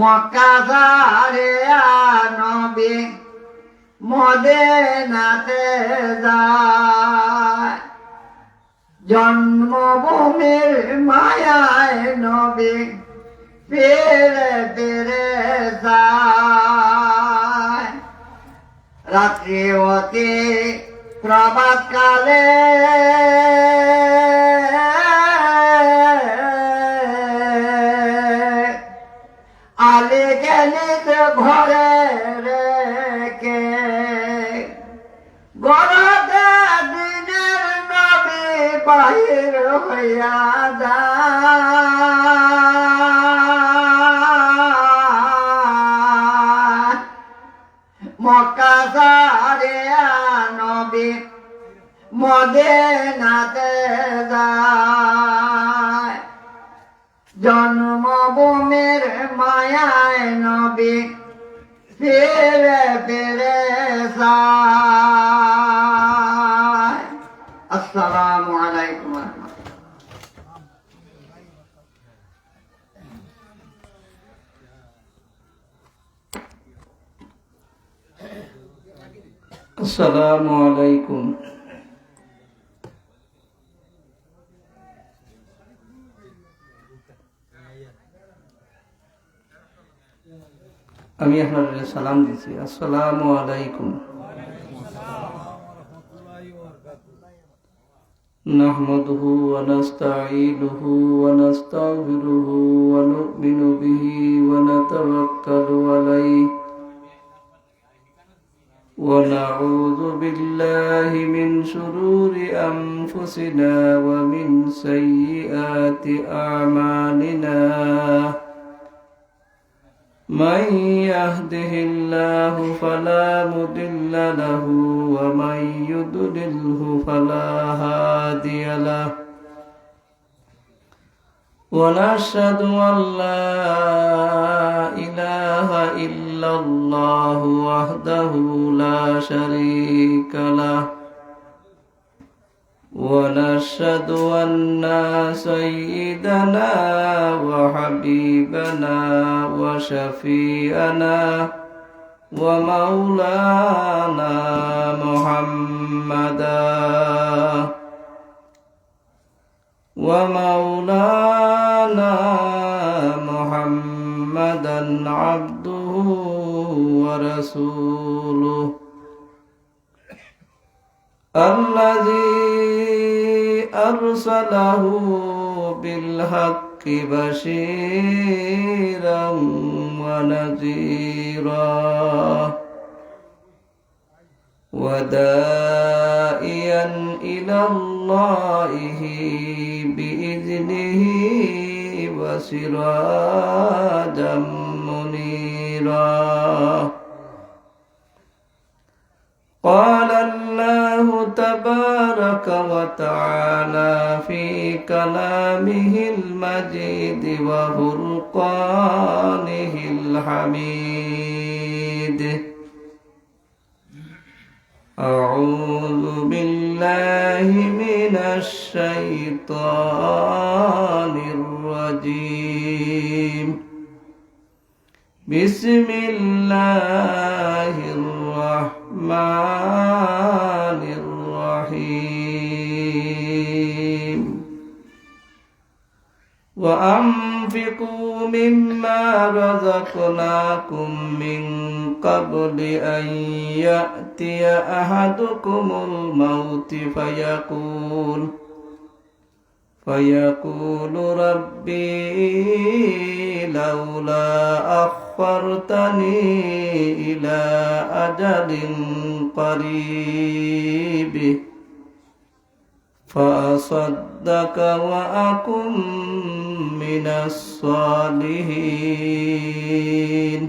মক্কা ছাড়িয়া নবী মদিনাতে যায়, জন্মভূমির মায়ায় নবী ফিরে ফিরে যায়। রাত্রি অতি প্রভাত কালে আলী গেলিত ঘরে রেখে, গরদে দিনের নবী বাহির হইয়া যায়। মক্কা ছাড়িয়া নবী মদিনাতে যায়, জন্মভূমির মায়ায় নবী ফিরে ফিরে যায়। আসসালামু আলাইকুম। আসসালামু আলাইকুম। আমি আপনাদের সালাম দিছি। আসসালামু আলাইকুম। নাহমাদুহু ওয়া নাস্তাঈনুহু ওয়া নাস্তাগফিরুহু ওয়া নু'মিনু বিহি ওয়া নাতাওয়াক্কালু আলাইহি ওয়া নাউযু বিল্লাহি মিন শুরুরি আনফুসিনা ওয়া মিন সাইয়্যাতি আ'মালিনা। من يهده الله فلا مضل له ومن يضلله فلا هادي له، ونشهد أن لا إله إلا الله وحده لا شريك له، ونشهد أن سيدنا وحبيبنا وشفيعنا ومولانا محمدا عبده ورسوله الذي أرسله بالحق بشيرا ونذيرا وداعيا إلى الله بإذنه وسراجا منيرا. قال الله تبارك وتعالى في كلامه المجيد وفرقانه الحميد: أعوذ بالله من الشيطان الرجيم. بسم الله الرحمن الرحيم. وأنفقوا مما رزقناكم من قبل أن يأتي أحدكم الموت فيقول ربي لولا أخرتني إلى أجل قريب فأصدق وأكن من الصالحين.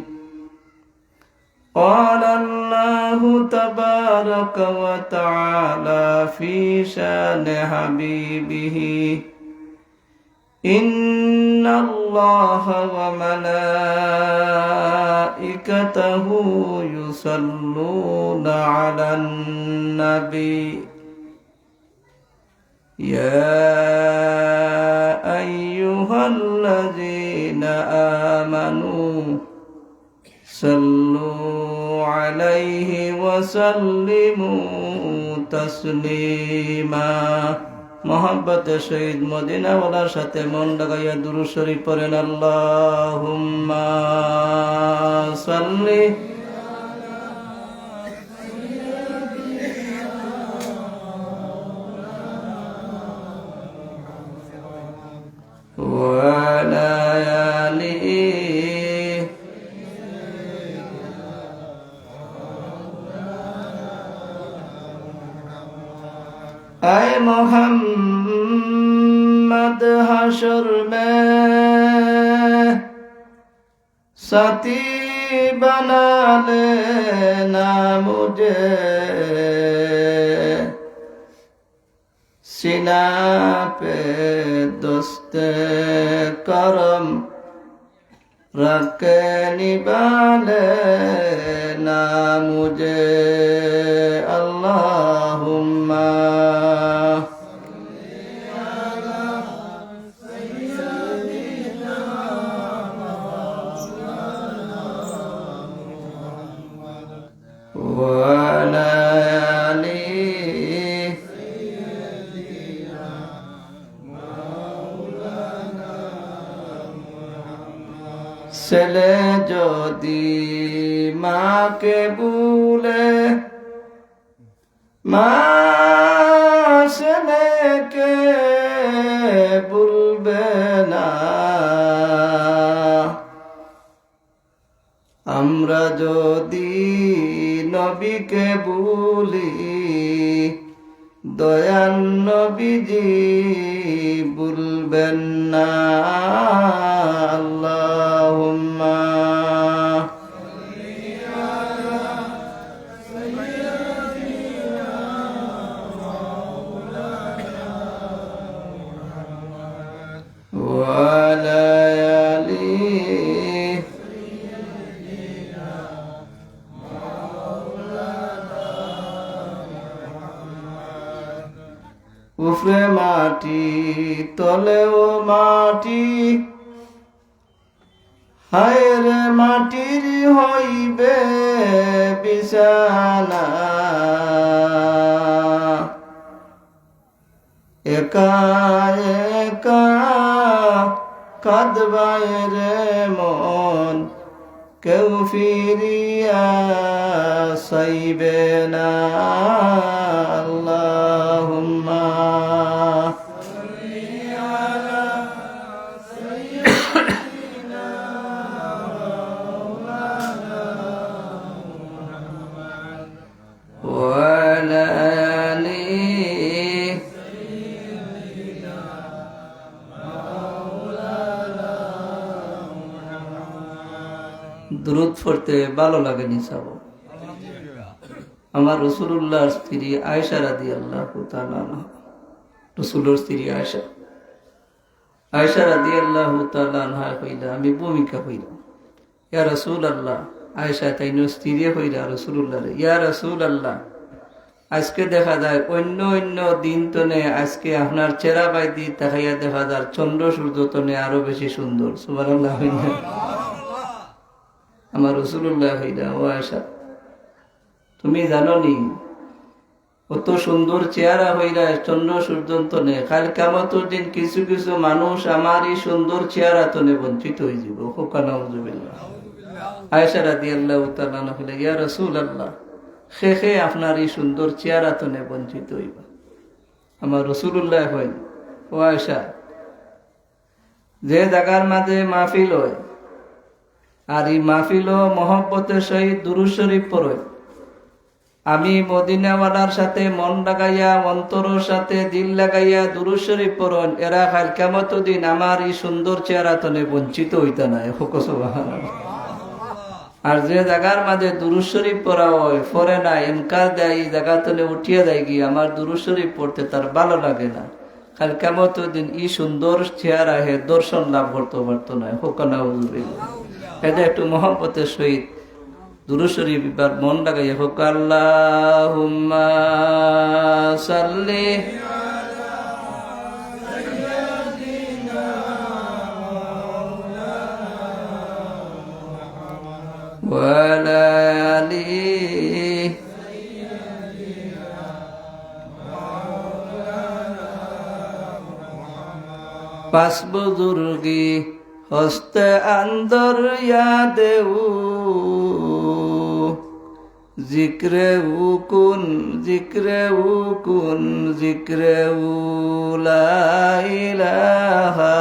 قال الله تبارك وتعالى في شان حبيبه: إن الله وملائكته يصلون على النبي يا أيها الذين آمنوا صلوا عليه وسلموا تسليما মোহাব্বতে শহীদ মদিনাওয়ালার সাথে মন লাগাইয়া দুরূদ শরীফ পড়েন আল্লাহুম্মা সাল্লি ওয়া আলা আলিহি ऐ मोहम्मद हशर में साथी बना लेना मुझे सीना पे दोस्ते करम रख निभा लेना मुझे अल्लाहुम्मा وعلى آله ছেলে যদি মাকে ভুলে মা ছেলেকে ভুলবে না আমরা যদি নবীকে ভুলি দয়াল নবীজি ভুলবেন না আল্লাহুম্মা ওয়া আলা আলিহি উফরে মাটি তলেও মাটি হায়রে মাটির হইবে বিছানা একা একা কাঁদবায় রে মন কেউ ফিরিয়া চাইবে না আল্লাহুম্মা ওয়া আলা আলিহি দুরূদ পড়তে ভালো লাগেনি সব আমার রাসূলুল্লাহর স্ত্রী আয়েশা রাদিয়াল্লাহু তাআলা আনহা রাসূলের স্ত্রী আয়েশা রাদিয়াল্লাহু তাআলা আনহা কইলা আমি ভূমিকা হইলাম ইয়া রাসূলুল্লাহ আয়েশা তাইনো স্ত্রী হইলা রাসূলুল্লাহ ইয়া রাসূলুল্লাহ আজকে দেখা যায় অন্য অন্য দিন তনে আজকে আপনার চেহারা বাইদি দেখাইয়া দেখা যায় চন্দ্র সূর্য তনে আরো বেশি সুন্দর সুবহানাল্লাহ আমার রাসূলুল্লাহ হইলা ও আয়েশা তুমি জানো নি কত সুন্দর চেহারা হইলা চন্দ্র সূর্য তনে কাল কিয়ামতের দিন কিছু কিছু মানুষ আমার এই সুন্দর চেহারা তনে বঞ্চিত হয়ে যাব নাউযুবিল্লাহ আয়েশা রাদিয়াল্লাহু তাআলা আনহা কইলা ইয়া রাসূলুল্লাহ খে আপনার এই সুন্দর চেহারা তনে বঞ্চিত হইবা আমার রাসূলুল্লাহ কইল ও আয়েশা যে জায়গার মাঝে মাহফিল হয় আর এই মাহফিল মহব্বতের সহিত দুরূদ শরীফ পড়ে আমি মদিনাওয়ালার সাথে মন লাগাইয়া অন্তরের সাথে দিল লাগাইয়া দুরূদ শরীফ পড়ন এরা কাল কিয়ামতের দিন আমার এই সুন্দর চেহারা তনে বঞ্চিত হইতা না সুবহানাল্লাহ আর যে জায়গার মাঝে দুরূদ শরীফ পড়া হয় পড়ে না ইনকার দেয় এই জায়গা তনে উঠিয়া দেয় কি আমার দুরূদ শরীফ পড়তে তার ভালো লাগে না কাল কিয়ামতের দিন এই সুন্দর চেহারা হে দর্শন লাভ করতে পারতো না নাউযুবিল্লাহ এটা একটু মহব্বতের সহিত দুরূদ শরীফ এবার মন লাগাইয়া হোক আল্লাহুম্মা সাল্লি وعلى آله পাঁচ বুজুর্গি হস্তে আন্দর ইয়াদেউ জিক্রে উকুন জিক্রে লা ইলাহা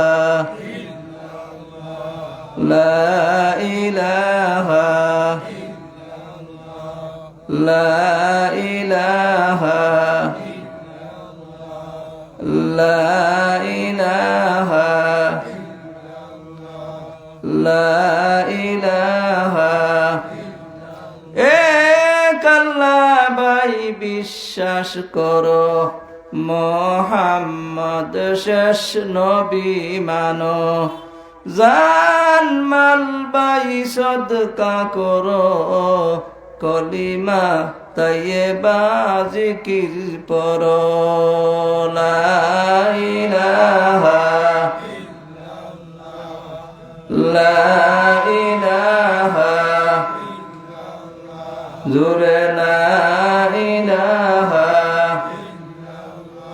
লা ইলাহা লা ইলাহা লা ইলাহা লা ইলাহা এক আল্লাহ ভাই বিশ্বাস করো মোহাম্মদ শেষ নবী মানো জান মাল বাই সদকা করো কলিমা তাইয়েবা জিকির পড়ো লা ইলাহা লা ইলাহা জোরে লা ইলাহা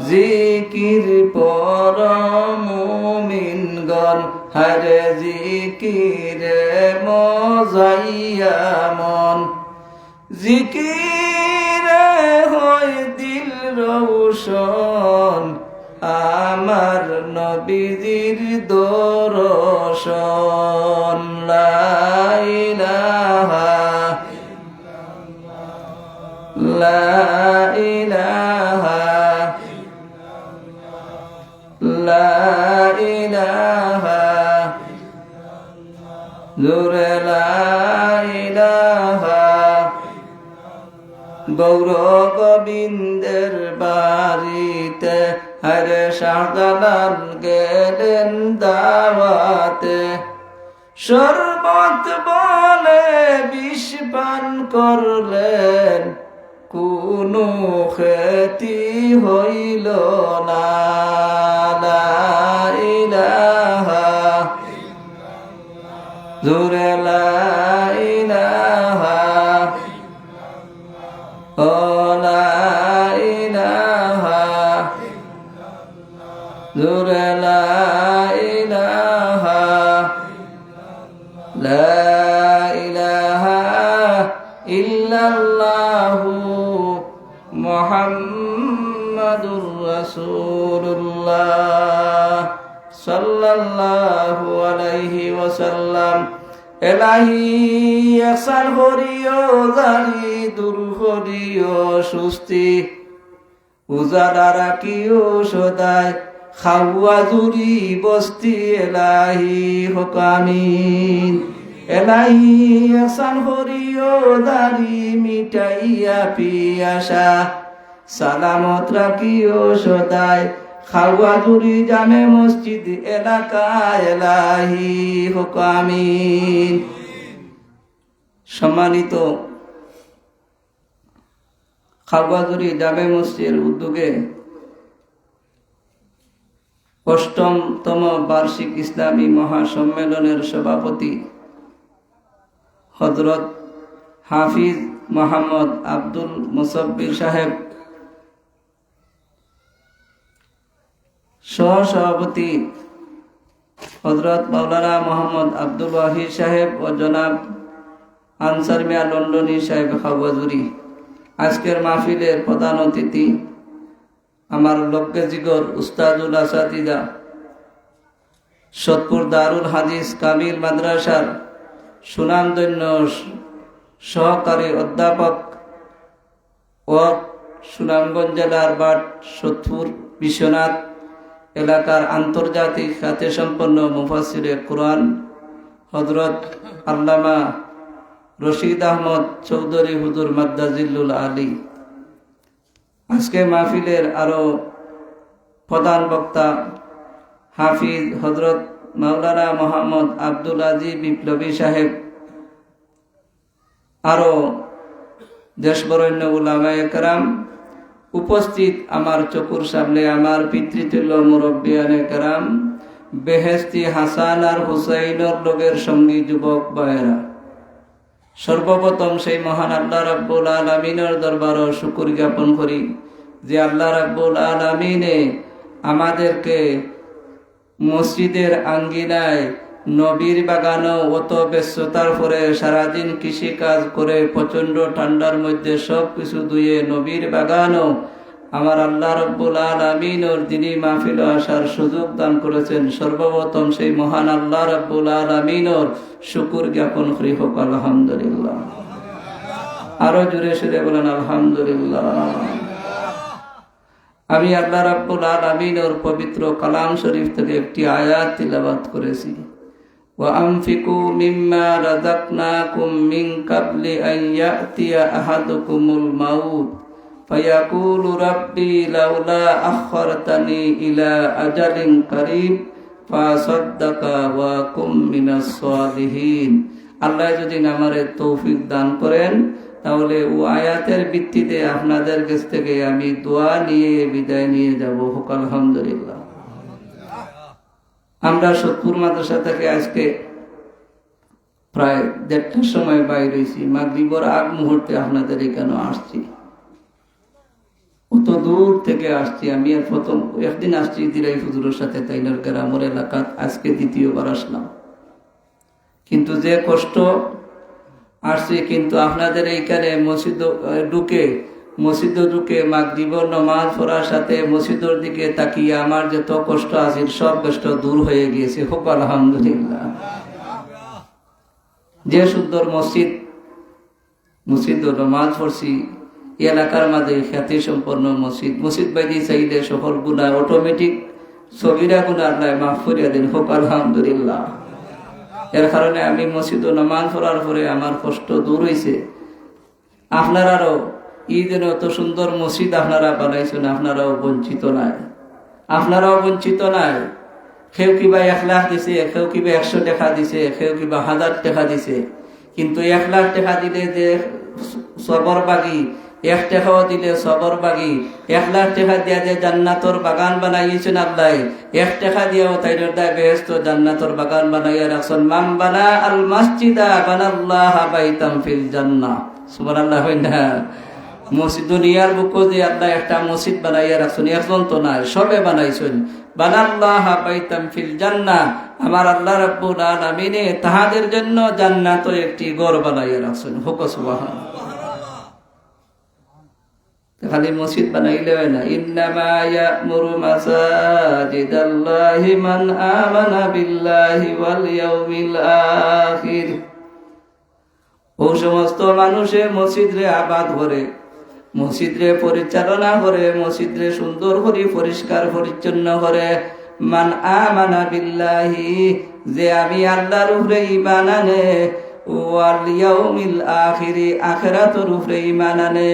জিকির পড়ো মুমিনগণ হরে জিকিরে মজাইয়া মন জিকিরে হয় দিল রৌশন আমার নবীজির দর্শন লা ইলাহা লা ইলাহা লা ইলাহা জোরে লা ইলাহা গৌর গোবিন্দের বাড়িতে হরে শাহজালাল গেলেন দাওয়াতে শরবত বলে বিষ পান করলেন কোনো ক্ষতি হইল না লা ইলাহা জোরে লা ইলাহা ও লা ইলাহা জোরে লা ইলাহা লা ইলাহা ইল্লাল্লাহু মুহাম্মাদুর রাসূলুল্লাহ সাল্লাল্লাহু আলাইহি ওয়াসাল্লাম এলাহি ইহসান করিও জারি দূর করিও সুস্তি উজালা রাখিও সদায় খাওয়া জুরি বস্তি এলাহি হকামিন এলাহি ইহসান করিও দারি মিটাইয়া পিয়াসা সালামত রাখিও সদায় খাওয়া জুরি জামে মসজিদ এলাকা এলাহি হুকামিন। সম্মানিত খাওয়াজুরি জামে মসজিদের উদ্যোগে অষ্টমতম বার্ষিক ইসলামী মহাসম্মেলনের সভাপতি হযরত হাফিজ মোহাম্মদ আব্দুল মুসাব্বির সাহেব, সহসভাপতি হযরত মাওলানা মোহাম্মদ আব্দুল ওয়াহিদ সাহেব ও জনাব আনসার মিয়া লন্ডনী সাহেব খাওয়াজুরি। আজকের মাহফিলের প্রধান অতিথি আমার লক্ষ্যে জিগর উস্তাদুল আসাতিদা সতপুর দারুল হাদিস কামিল মাদ্রাসার সুনামধন্য সহকারী অধ্যাপক ও সুনামগঞ্জ জেলার বাট সতপুর বিশ্বনাথ এলাকার আন্তর্জাতিক খ্যাতি সম্পন্ন মুফাসসিরে কুরআন হযরত আল্লামা রশিদ আহমদ চৌধুরী হুজুর মাদ্দাজিল্লুল আলী। আজকে মাহফিলের আরো প্রধান বক্তা হাফিজ হযরত মাওলানা মোহাম্মদ আব্দুল আজিজ বিপ্লবী সাহেব, আরো দেশবরেণ্য উলামায়ে কেরাম, উপস্থিত আমার চকুর সামনে আমার পিতৃতুল্য মুরব্বিয়ানে কেরাম, বেহেস্তি হাসান আর হুসাইনের লোকের সঙ্গী যুবক ভাইয়েরা, সর্বপ্রথম সেই মহান আল্লাহ রাব্বুল আলামিনের দরবারও শুকর জ্ঞাপন করি যে আল্লাহ রাব্বুল আলামিনে আমাদেরকে মসজিদের আঙ্গিনায় নবীর বাগানও অত ব্যস্ততার পরে সারাদিন কৃষি কাজ করে প্রচন্ড ঠান্ডার মধ্যে সব কিছু ধুয়ে নবীর বাগানও আমার আল্লাহ রাব্বুল আলামিনের দিনী মাহফিল আসার সুযোগ দান করেছেন। সর্বপ্রথম সেই মহান আল্লাহ রাব্বুল আলামিনের শুকর জ্ঞাপন করি হোক আলহামদুলিল্লাহ। আরো জোরে সুরে বলেন আলহামদুলিল্লাহ। আমি আল্লাহ রাব্বুল আলামিনের পবিত্র কালাম শরীফ থেকে একটি আয়াত তিলাওয়াত করেছি। ওয়া আনফিকু মিম্মা রাযাকনাকুম মিন ক্বাবলি আন ইয়াতিয়া আহাদুকুমুল মাউত ফায়াকুলু রাব্বি লাউলা আখখারতানি ইলা আজালিন কারীব ফাসাদদাকা ওয়া কুম মিনাস সালিহিন। আল্লাহ যদি আমারে তৌফিক দান করেন তাহলে ও আয়াতের ভিত্তিতে আপনাদের কাছ থেকে আমি দোয়া নিয়ে বিদায় নিয়ে যাব হোক আলহামদুলিল্লাহ। আমরা সতপুর মাদ্রাসা থেকে আজকে প্রায় 1:30টার সময় বাইর হয়েছি। মাগরিবের আগ মুহূর্তে আপনাদের এখানে আসছি, অত দূর থেকে আসছি। আমি আর প্রথম একদিন আসছি দিরাই হুজুরের সাথে তাইনার গ্রামের এলাকাত, আজকে দ্বিতীয়বার আসলাম। কিন্তু যে কষ্ট আসছি, কিন্তু আপনাদের এইখানে মসজিদে ঢুকে মাগরিবের নামাজ পড়ার সাথে মসজিদের দিকে তাকিয়ে আমার যত কষ্ট আছে সব কষ্ট দূর হয়ে গিয়েছে হোক আলহামদুলিল্লাহ। যে সুন্দর মসজিদ নামাজ পড়ছি, এলাকার মাঝে খ্যাতি সম্পন্ন মসজিদ বাইদি চাইলে সকল গুণা অটোমেটিক সগিরা গুণা আল্লাহ মাফ করিয়া দিন হোক আলহামদুলিল্লাহ। এর কারণে আমি মসজিদ নামাজ পড়ার পরে আমার কষ্ট দূর হয়েছে। আপনারাও ঈদের অত সুন্দর মসজিদ আপনারা বানাইছেন, আপনারাও বঞ্চিত নাই। কেউ কিবা 1 লাখ দিছে, কেউ কিবা 100 টাকা দিছে, কেউ কিবা 1000 টাকা দিছে। কিন্তু 1 লাখ টাকা দিলে যে সবর বাগি, 1 টাকাও দিলে সবর বাগি। 1 লাখ টাকা দিয়া যে জান্নাতর বাগান বানাইছেন আল্লাহ, 1 টাকা দিয়েও তাইর দায় বেহেশত জান্নাতর বাগান বানাইয়া রাখছেন। মান বানা আল মসজিদা বানাল্লাহু বাইতাম ফিল জান্নাহ। সুবহানাল্লাহ। হইনা মসজিদ দুনিয়ার বুকে যে আল্লাহ একটা মসজিদ বানাইয়া রাখছেন, একজন তো নাই, সবে বানাইছেন। বানাল্লাহু বাইতাম ফিল জান্নাহ, আমার আল্লাহ রাব্বুল আলামিন তাহাদের জন্য জান্নাতের একটি ঘর বানাইয়া রাখছেন হোক সুবহানাল্লাহ। খালি মসজিদ বানাইলে হয় না। ইন্নামা ইয়ামুরু মাসাজিদাল্লাহি মান আমানা বিল্লাহি ওয়াল ইয়াউমিল আখির। ও সমস্ত মানুষে মসজিদে আবাদ করে, মসজিদে পরিচালনা করে, মসজিদে সুন্দর করে পরিষ্কার পরিচ্ছন্ন করে। মান আমানা বিল্লাহি, যে আমি আল্লাহর উপরে ঈমান আনে, ওয়াল ইয়াউমিল আখির, আখিরাতের উপরে ঈমান আনে।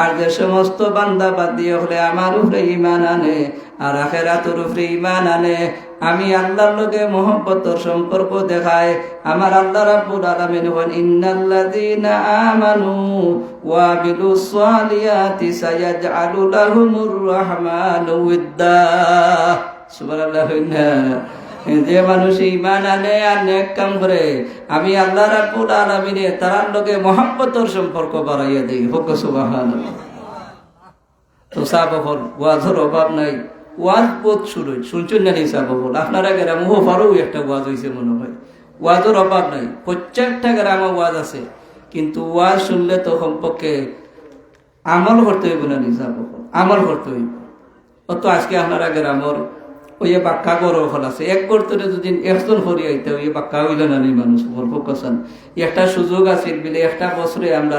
আর যে সমস্ত বান্দা বান্দি হলে আমার উপরে ঈমান আনে আর আখিরাতের উপরে ঈমান আনে, আমি আল্লাহর লগে মহব্বতের সম্পর্ক দেখায়। আমার আল্লাহ রাব্বুল আলামিন বলেন, ইন্নাল্লাযীনা আমানু ওয়া আমিলুস সালিহাতি সায়াজআলু লাহুমুর রাহমানু উদ্দা। সুবহানাল্লাহ। যে মানুষ ঈমান আনে আর নেক কাম করে, আমি আল্লাহ রাব্বুল আলামিন তার লগে মহব্বতের সম্পর্ক বাড়াইয়া দেই হোক সুবহানাল্লাহ। তো সাহাবাগণ ওয়াজের অভাব নাই, ওয়াজ বহুত শুরু শুনছেন না নি সাহাবাগণ? আপনারা গ্রামে ফারও একটা ওয়াজ হয়েছে মনে হয়, ওয়াজের অভাব নাই, প্রত্যেকটা গ্রামে ওয়াজ আছে। কিন্তু ওয়াজ শুনলে তো সম্পর্কে আমল করতে হইব না নি সাহাবাগণ? আমল করতে হইব। অত আজকে আপনারা গ্রামের ওই বাক্কা গড় হল আছে, এক করতে যদি একজন হরি আইতে ওই বাক্কা হইল না নি মানুষ ফোকাসান। একটা সুযোগ আছে বলে একটা বছরে আমরা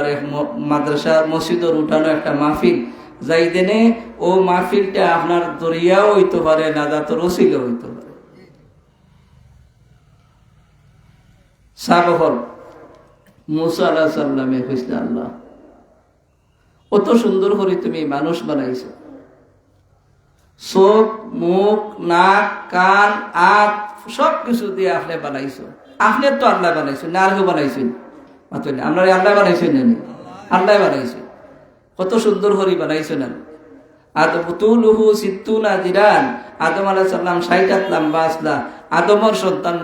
মাদ্রাসার মসজিদর উঠানো একটা মাহফিল যাই দেনে, ও মাহফিলটা আপনার দরিয়াও হইতে পারে, নাজাতের ওসিলা হইতে পারে। সাবহল মুসা আলাইহিস সালামে কইছে, আল্লাহ কত সুন্দর করে তুমি মানুষ বানাইছো, চোখ, মুখ, নাক, কান, আখ সব কিছু দিয়ে আপনি বানাইছো। আপনি তো আল্লাহ বানাইছেন না, আর কেউ বানাইছেন? আমরা আল্লাহ বানাইছেন না, আল্লাহ বানাইছেন। কত সুন্দর করে বানাইছেন। আদমতুলহু সিত্তুনা জিরান, আদম আলাইহিস সালাম 60 হাত লম্বা আসলা, আদমের সন্তান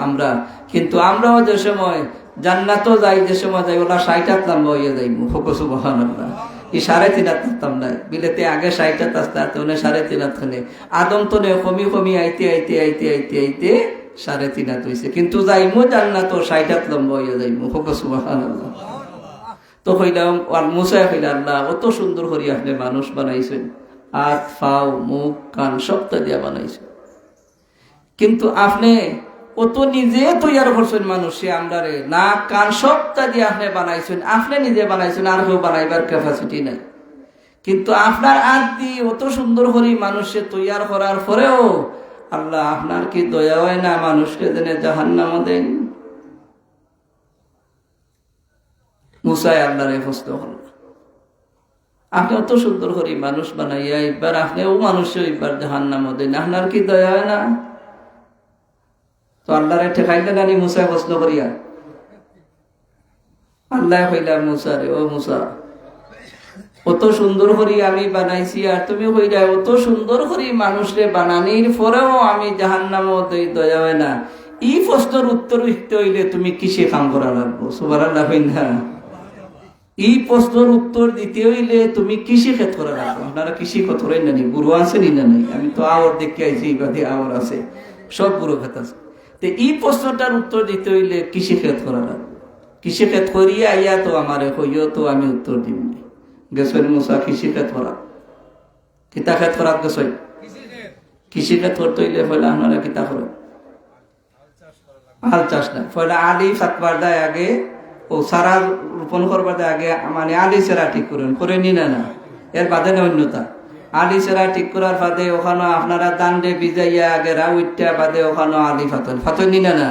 আমরা। কিন্তু আমরাও যে সময় জান্নাতও যাই যে সময় যাই ওলা 60 হাত লম্বা হইয়া যাইব ফোকো সুবহানাল্লাহ এই 3.5 হাত থাকতাম না বিলেতে আগে 60 হাত আসতে আসতে ওনে 3.5 হাত খানে আদম তো নে কমি আইতে 3.5 হাত হইছে কিন্তু যাইমু জান্নাত 60 হাত লম্বা হইয়া যাইব ফোকো সুবহানাল্লাহ তো কইলাম আর মুসা কইলা আল্লাহ অত সুন্দর করে আপনি মানুষ বানাইছেন হাত পাও মুখ কান সবটা দিয়া বানাইছেন কিন্তু আপনি অত নিজে তৈয়ার করছেন মানুষে আমরারে নাক কান সবটা দিয়ে আপনি বানাইছেন আপনি নিজে বানাইছেন আর কেউ বানাইবার ক্যাপাসিটি নাই কিন্তু আপনার হাত দিয়ে অত সুন্দর করে মানুষে তৈয়ার করার পরেও আল্লাহ আপনার কি দয়া হয় না মানুষকে দেনে জাহান্নাম দেন মুসাই আল্লাহরে প্রশ্ন করল আপনি অত সুন্দর করে মানুষ বানাইয়া একবার আপনিও মানুষও একবার জাহান্নাম দেন আপনার কি দয়া হয় না তো আল্লাহরে ঠেকাইলে নানি মুসা প্রশ্ন করিয়া আল্লাহ কইলা মুসা রে ও মুসা অত সুন্দর করে আমি বানাইছি আর তুমি কইলা অত সুন্দর করে মানুষরে বানানির পরেও আমি জাহান্নামও দেই দয়া হয় না এই প্রশ্নের উত্তর দিতে হইলে তুমি কিসে কাম করা লাগবো সুবহানাল্লাহ কইনা এই প্রশ্নের উত্তর দিতে হইলে তুমি কৃষি ক্ষেত করা লাগবো আপনারা কৃষি ক্ষেত করেন নানি গুরু আছে নি না নাই আমি তো আওয়ার দেখে আইছি বাদে আওয়ার আছে সব গুরু ক্ষেত আছে তো এই প্রশ্নটার উত্তর দিতে হইলে কৃষি ক্ষেত করা লাগবে কৃষি ক্ষেত করিয়া আইয়া তো আমার হইও তো আমি উত্তর দিব গেছেন মুসা কৃষি ক্ষেত করা কিতা ক্ষেত করা গেছেন কৃষি ক্ষেত করতে হইলে ফলে আপনারা কিতা করেন হাল চাষ না ফলে আলি ফাতবার দেয় আগে ও সারা রোপণ করবার দেয় আগে মানে আলি সেরা ঠিক করেন করে নি না এর বাদে না অন্যতা আলি সেরা ঠিক করার বাদে ওখানে আপনারা দান্ডে বিজাইয়া আগে রাউইটা বাদে ওখানে আলি ফাতন নি না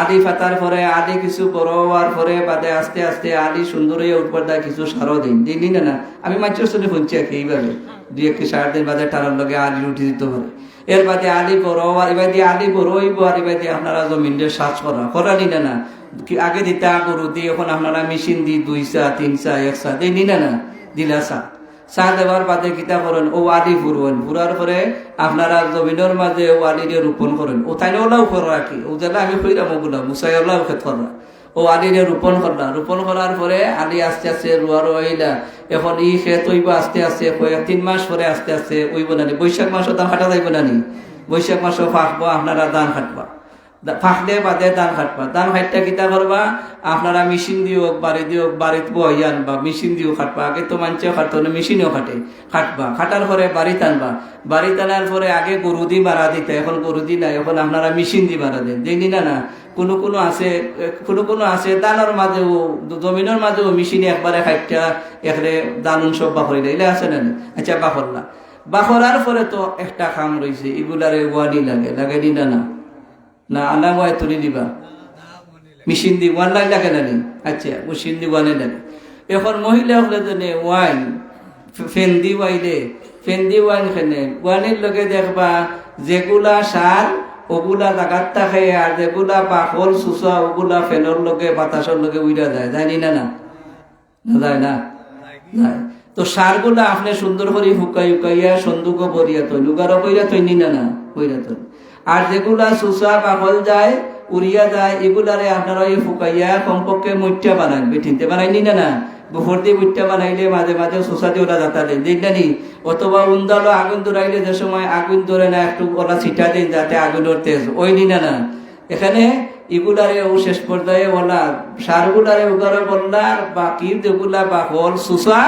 আলি ফাতার পরে আলি কিছু বড় হওয়ার পরে বাদে আস্তে আস্তে আলি সুন্দর হয়ে উঠবার দেয় কিছু সারও দিন দিন না আমি মাঝের শুনে শুনছি আর কি এইভাবে 2-4 দিন বাদে টানার লগে আলি উঠে দিতে পারে এর বাদে আলি বড় হওয়ার এবার দিয়ে আলি বড় হইব আর এবার দিয়ে আপনারা জমিন দিয়ে সাজ করা নি না আগে দিতে গরু দিয়ে এখন আপনারা মেশিন দিই 2 চা 3 চা 1 চা দিই নি না দিলা চা দেওয়ার বাদে কিতা করেন ও আলি ফুরবেন ফুরার পরে আপনারা জমিনের মাঝে ও আলি দিয়ে রোপণ করেন ও তাই ওলাও করা কি ও জানা আমি কইলাম ওগুলা মুসাই ওলাও খেত করা ও আলি দিয়ে রোপণ করলাম রোপণ করার পরে আলি আস্তে আস্তে রোয়ার হইলা এখন ই খেত হইব আস্তে আস্তে 3 মাস পরে আস্তে আস্তে হইব না বৈশাখ মাসও ধান কাটা যাইব না বৈশাখ মাসও ফাঁকবো আপনারা ধান কাটবা ফাঁকলে বাদে ধান কাটবা ধান কাটটা কিতা করবা আপনারা মেশিন দিও বাড়িতে বই আনবা মেশিন দিও কাটবা আগে তো মানুষেও কাটতো না মেশিনেও কাটবা কাটার পরে বাড়িতে আনবা বাড়িতে আনার পরে আগে গরু দি মারা দিতে এখন গরু দি নাই এখন আপনারা মেশিন দি মারা দেন দেখি না কোনো আছে দানের মাঝেও জমিনের মাঝেও মেশিনে একবারে খাইটা একরে দানুন সব বাখরি দিলে আছে না আচ্ছা বাখরার পরে তো একটা খাম রয়েছে এগুলারে ওয়ানি লাগে নি না আনা ওয়াই তুলি দিবা মেশিন দি ওয়ান লাইন লাগে না আচ্ছা মেশিন দি ওয়ানে লাগে এখন মহিলা হলে জানে ওয়াইন ফেন্দি ওয়াইন খেনে ওয়ানের লগে দেখবা যেগুলা সার ওগুলা জাগাত থাকে আর যেগুলা বাকল চুচা ওগুলা ফেনের লগে বাতাসের লগে উইরা যায় যায়নি না যায় না যায় তো সারগুলা আপনি সুন্দর করে হুকাইয়া সন্দুক বরিয়া তৈ লুগারও বইরা তৈ নি না বইরা তৈ আর যেগুলা চুচা বাকল যায় উড়িয়া যায় এগুলারে আপনারা এই ফুকাইয়া কমপক্ষে মুঠা বানান বেঠিনতে বানাইনি না গোবর দিয়ে মুঠা বানাইলে মাঝে মাঝে চুচা দিয়ে ওরা যাতা দেন দেখ নানি অথবা উন্দালো আগুন ধরাইলে যে সময় আগুন ধরে না একটু ওরা ছিটা দেন যাতে আগুনের তেজ ওই নি না এখানে এগুলারে ও শেষ পর্যায়ে ওলা সারগুলারে ওগুলো বললার বাকি যেগুলা বা হল চুচা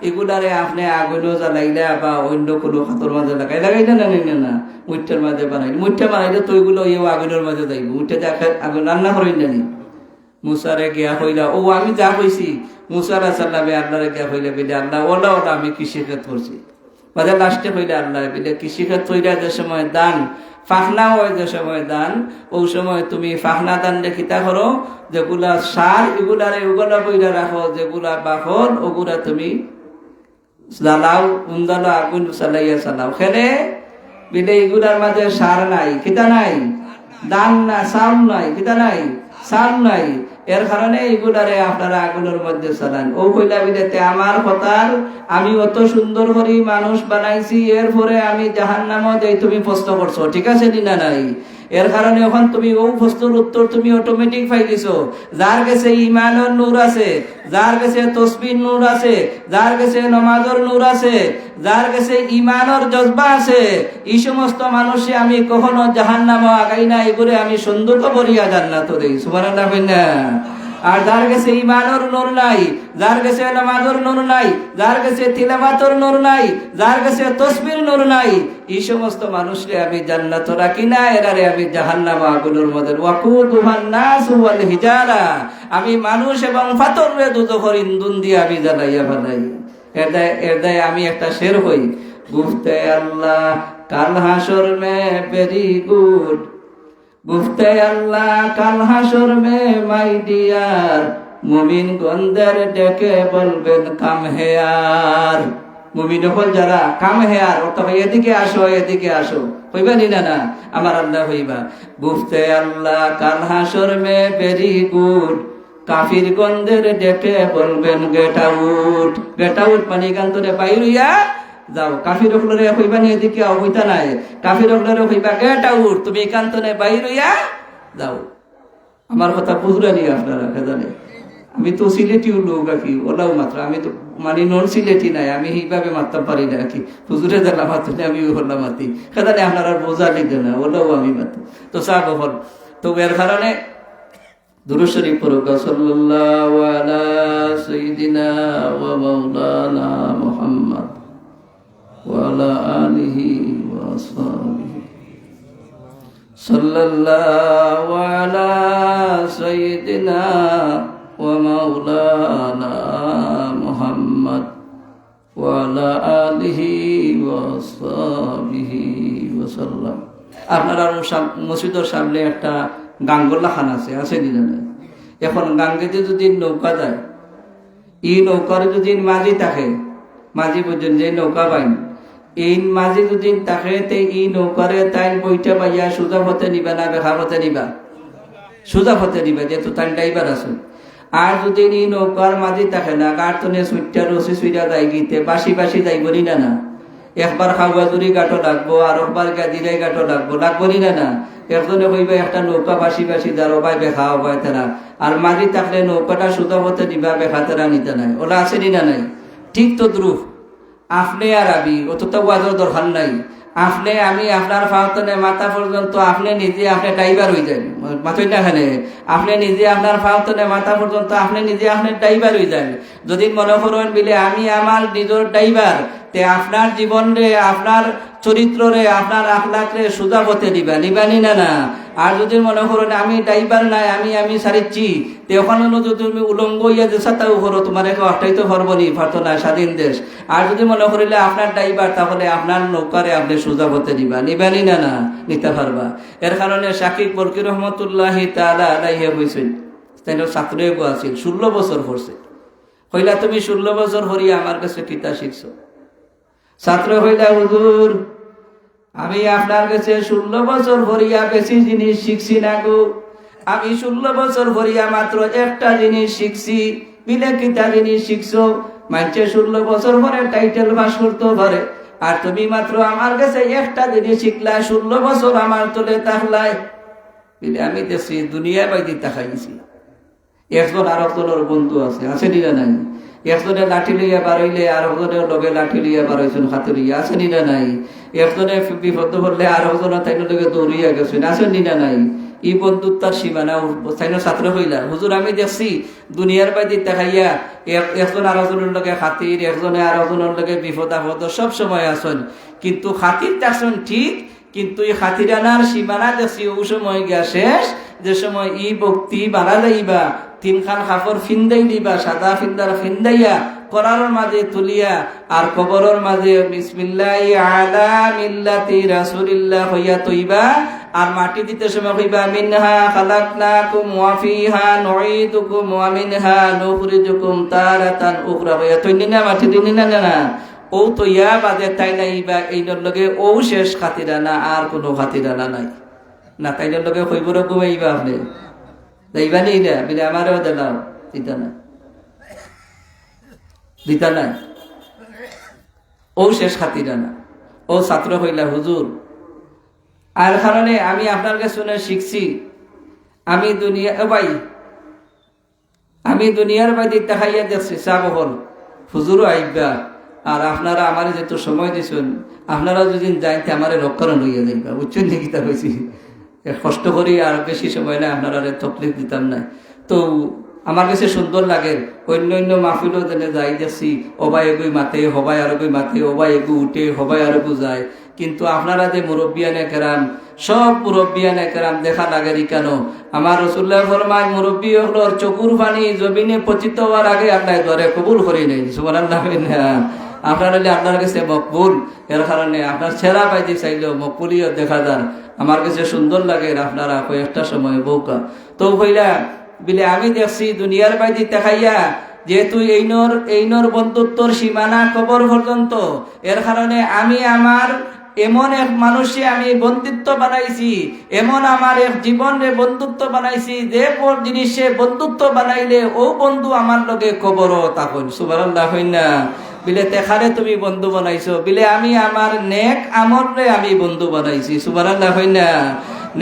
এগুলারে আপনি আগুনও জ্বালাইলা বা অন্য কোনো খাতর মাঝে লাগাইলা না মুঠার মাঝে বানাইলে মুঠা বানাইলে তো ওইগুলো ইয়েও আগুনের মাঝে যাইব মুঠা দেখে আগুন রান্না করেন জানি মুসারে গিয়া হইলা ও আমি যা কইছি মুসার সাল্লামে আল্লাহরে গিয়া হইলে বেলে আল্লাহ ওলা আমি কৃষিক্ষেত করছি বাজার লাস্টে হইলে আল্লাহ বেলে কৃষিক্ষেত হইলা যে সময় দান ফাখনা হয় যে সময় দান ওই সময় তুমি ফাখনা দান দেখিতা করো যেগুলা সার এগুলারে ওগুলা বইরা রাখো যেগুলা বাহন ওগুলা তুমি জ্বালাও উন্দালো আগুন চালাও খেলে বিলে এগুলার মাঝে সার নাই খিতা নাই দান না চাউল নাই খিতা নাই চাউল নাই এর কারণে এগুলারে আপনারা আগুনের মধ্যে চালান ও কইলা বিলেতে আমার কথার আমি অত সুন্দর করে মানুষ বানাইছি এরপরে আমি জাহান্নামও দেই তুমি প্রশ্ন করছো ঠিক আছে না নাই এর কারণে এখন তুমি ও প্রশ্নের উত্তর তুমি অটোমেটিক পাইলিছো। যার কাছে ইমানের নূর আছে, যার কাছে তসবির নূর আছে, যার কাছে নমাজের নূর আছে, যার কাছে ইমানের জজবা আছে, এই সমস্ত মানুষে আমি কখনো জাহান্নামে আগাই না, এগুলো আমি সুন্দর করিয়া জান্নাত দেই। সুবহানাল্লাহ না? আর যার কাছে ইমানের নূর নাই, যার কাছে নামাজের নূর নাই, যার কাছে তিলাওয়াতের নূর নাই, যার কাছে তাসবির নূর নাই, এই সমস্ত মানুষকে আমি জান্নাত রাখি না, এরারে আমি জাহান্নাম আগুনের মধ্যে ওয়াকুদুহান নাস ওয়াল হিজারা, আমি মানুষ এবং পাথররে দুজখের ইন্ধন দিয়ে আমি জ্বালাইয়া ফেলাই। এর দায় আমি একটা শের হই, গুফতে আল্লাহ কাল হাসর মে ভেরি গুড, গুফতে আল্লাহ কাল হাসর মে মাই ডিয়ার, মুমিন গন্ধের ডেকে বলবেন কাম হেয়ার। মুমিন হল যারা কাম হেয়ার, অর্থাৎ এদিকে আসো, এদিকে আসো, হইবা নি না? আমার আল্লাহ হইবা। গুফতে আল্লাহ কাল হাসর মে ভেরি গুড, কাফির গন্ধের ডেকে বলবেন গেট আউট। গেট আউট মানে গান্তরে বাইরিয়া যাও। কাফির হলরে হইবা নি এদিকে হইতা নাই, কাফির হলরে হইবা গেট আউট, তুমি একান্তনে বাইরিয়া যাও। আমার কথা বুঝলেনি আপনারা? জানে আমি তো সিলেটিও লোক আকি, ওলাও মাত্র আমি তো মানে নন সিলেটি নাই, আমি এইভাবে মারতে পারি না কি হুজুরে জানা মাত্রে আমি হল্লা মাতি, সেখানে আপনার আর বোঝা লিখে না, ওলাও আমি মাতি। তো চাপ হল তো এর কারণে দুরূদ শরীফ পড়ুক। সাল্লাল্লাহু আলা সাইয়্যিদিনা ওয়া মাওলানা মুহাম্মদ ওয়া আলা আলিহি ওয়া আসহাবিহি। সাল্লাল্লাহু আলা সাইয়্যিদিনা ওয়া মাওলানা মুহাম্মদ ওয়া আলা আলিহি ওয়া আসহাবিহি ওয়া সাল্লাম। আপনারা মসজিদের সামনে একটা গাঙ্গোলা খান আছে, আছে নি জানে? এখন গাঙ্গেতে যদি নৌকা যায়, এই নৌকার যদি মাঝি থাকে, মাঝি পর্যন্ত যে নৌকা বাইন, এই মাঝি যদি থাকে এই নৌকারে তাই বইটা পাইয়া সোজা পথে নিবা না বেখা পথে নিবা? সোজা পথে নিবা, যেহেতু তাই ড্রাইভার আছে। আর যদি এই নৌকার মাঝি থাকে না, কার্টনে সুইটা রসি সুইটা যাই গিতে বাসি বাসি যাইব নি না? একবার খাওয়াজুরি গাঁটো লাগবো, আর একবার গাদিরাই গাঁটো লাগবো, লাগবো নি না? একজনে কইবা একটা নৌকা বাসি বাসি যার অবাই বেখা অবাই তেরা, আর মাঝি থাকলে নৌকাটা সুদা হতে নিবা বেখা তেরা নিতে নাই, ওলা আছে নি না নাই? ঠিক তো দ্রুপ আপনি আর আমি অত ওয়াজের দরকার নাই। আপনি আমি আপনার ফাওতনে মাথা পর্যন্ত আপনি নিজে আপনি ড্রাইভার হয়ে যান, মাথই না খানে আপনি নিজে আপনার ফাওতনে মাথা পর্যন্ত আপনি নিজে আপনি ড্রাইভার হয়ে যান। যদি মনে করেন বিলে আমি আমার নিজের ড্রাইভার, তে আপনার জীবন রে, আপনার চরিত্র রে, আপনার আখলাক রে সোজা পথে নিবা, নিবানি না? আর যদি মনে করেন আমি ড্রাইভার নাই, আমি সারিচ্ছি, তে ওখানে যদি তুমি উলঙ্গ ইয়া যে সাতাও করো, তোমার একে অষ্টাইতে পারবো নি, পারতো না, স্বাধীন দেশ। আর যদি মনে করিলে আপনার ড্রাইভার, তাহলে আপনার নৌকারে আপনি সোজা পথে নিবা, নিবানি না? নিতে পারবা। এর কারণে শাকিব বরকি রহমতুল্লাহি তাআলা আলাইহি হইছেন, তাই ছাত্র এগো আছিল, 16 বছর পড়ছে। হইলা তুমি 16 বছর হরিয়া আমার কাছে কিতা শিখছো? ছাত্র হইলা হুজুর আমি আপনার কাছে 16 বছর ভরিয়া বেশি জিনিস শিখছি না গো, আমি 16 বছর ভরিয়া মাত্র একটা জিনিস শিখছি। বিলে কিতা জিনিস শিখছো? মানছে 16 বছর পরে টাইটেল পাস করতে পারে, আর তুমি মাত্র আমার কাছে একটা জিনিস শিখলা, 16 বছর আমার তোলে তাহলাই। বিলে আমি দেখছি দুনিয়া বাইদি তাকাইছি। একজন আর একজনের বন্ধু আছে, আছে নিরা নাই? একজনে লাঠি লইয়া বাড়াইলে আর একজনের লগে লাঠি লইয়া বাড়াইছেন, হাতে লইয়া, আছে নিরা নাই? একজনে বিপদ পড়লে আর একজনে তাই লগে দৌড়িয়া গেছেন, আছে নিরা নাই? এই বন্ধুত্বার সীমানা তাই ছাত্র হইলা হুজুর আমি দেখছি দুনিয়ার বাইদি দেখাইয়া একজন আর একজনের লগে খাতির, একজনে আর একজনের লগে বিপদ আপদ সব সময় আসেন, কিন্তু খাতির দেখছেন ঠিক, কিন্তু এই খাতিরানার সীমানা দেখছি ও সময় গিয়া শেষ, যে সময় ই ভক্তি বাড়া যাইবা, 3 খান কাপড় ফিন্দাই দিবা, সাদা ফিন্দার ফিন্দাইয়া করার মাঝে তুলিয়া আর কবরের মাঝে বিসমিল্লাহি আলা মিল্লাতি রাসূলিল্লাহ হইয়া তৈবা, আর মাটি দিতে সময় কইবা মিনহা খালাকনাকুম ওয়া ফিহা নুঈদুকুম ওয়া মিনহা নুখরিজুকুম তারাতান উখরা হইয়া তৈনি না, মাটি দিনি না? ও তো ইয়া বাদে তাই নাইবা, এইটার লগে ও শেষ খাতিরানা, আর কোনো খাতিরানা নাই না। তাইটার লগে কইব রকম আইবা আপনি যাইবা নেই না, বিলে আমারও দিলাম দিতা না, দিতা না, ও শেষ খাতিরানা। ও ছাত্র হইলা হুজুর আর কারণে আমি আপনার কাছে শুনে শিখছি, আমি দুনিয়ার বাইরে দেখাইয়া দেখছি চাবহল হুজুরও আইবা, আর আপনারা আমার যেহেতু সময় দিচ্ছেন, আপনারা যদি যাইতে আমার রক্ষণ লইয়া যাইবা, বুঝছেন নাকি? তা হয়েছি কষ্ট করি আর বেশি সময় না, আপনারা তকলিফ দিতাম না। তো আমার কাছে সুন্দর লাগে, অন্য মাহফিলও যেন যাই দেখছি, অবাই এগুই মাতে, হবাই আরগুই মাতে, অবাই এগু উঠে, হবাই আরগু যায়। কিন্তু আপনারা যে মুরব্বিয়ানে কেরাম, সব মুরব্বিয়ানে কেরাম দেখা লাগে কেন? আমার রাসূলুল্লাহ ফরমায়, মুরব্বী হলোর চকুর পানি জমিনে পতিত হওয়ার আগে আল্লাহ দরে কবুল করে নেই। সুবহানাল্লাহ। আপনার হলে আপনার কাছে মকবুল, এর কারণে আপনার ছেঁড়া পাইতে চাইলেও মকবুলিও দেখা যান। আমার কাছে সুন্দর লাগে আপনারা কয়েকটা সময় বউকা তো হইলা বিলে আমি দেখছি দুনিয়ার বাইরে দেখাইয়া, যেহেতু এইনর বন্ধুত্বর সীমানা কবর পর্যন্ত, এর কারণে আমি আমার এমন এক মানুষে আমি বন্ধুত্ব বানাইছি, এমন আমার এক জীবনে বন্ধুত্ব বানাইছি, যে জিনিসে বন্ধুত্ব বানাইলে ও বন্ধু আমার লগে কবরও তখন। সুবহানাল্লাহ। হইনা বিলে তেখারে তুমি বন্ধু বানাইছো, বিলে আমি আমার নেক আমলে আমি বন্ধু বানাইছি। সুবহানাল্লাহ। হইনা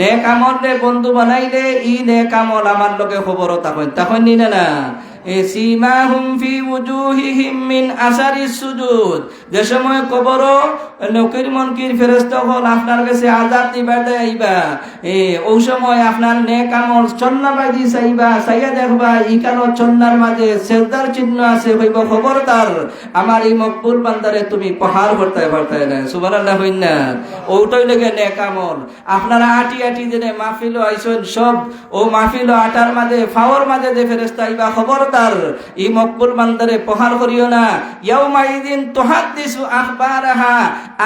নেক আমলে বন্ধু বানাইলে ই নেক আমল আমার লগে খবরও তখন নি না। সীমাহুম ফি উজুহিহিম মিন আসারিস সুজুদ, যে সময় কবর নকির মনকির ফেরেশতা হল আপনার কাছে আযাব দিবার আইবা, ওই সময় আপনার নেক আমল চন্না বাজি চাইবা, চাইয়া দেখবা ইকানো চন্নার মাঝে সেজদার চিহ্ন আছে, হইব খবরদার আমার এই মকবুল বান্দারে তুমি পাহাড় ভরতায় না। সুবহানাল্লাহ। হইনা ওইটাই লাগে নেক আমল। আপনারা আটি জেনে মাহফিল আইসেন, সব ও মাহফিল আটার মাঝে ফাওয়ার মাঝে যে ফেরেশতা আইবা, খবরদার ই মকবুল বান্দারে প্রহার করিও না। ইয়াউমাইদিন তুহাদ্দিসু আখবারাহা,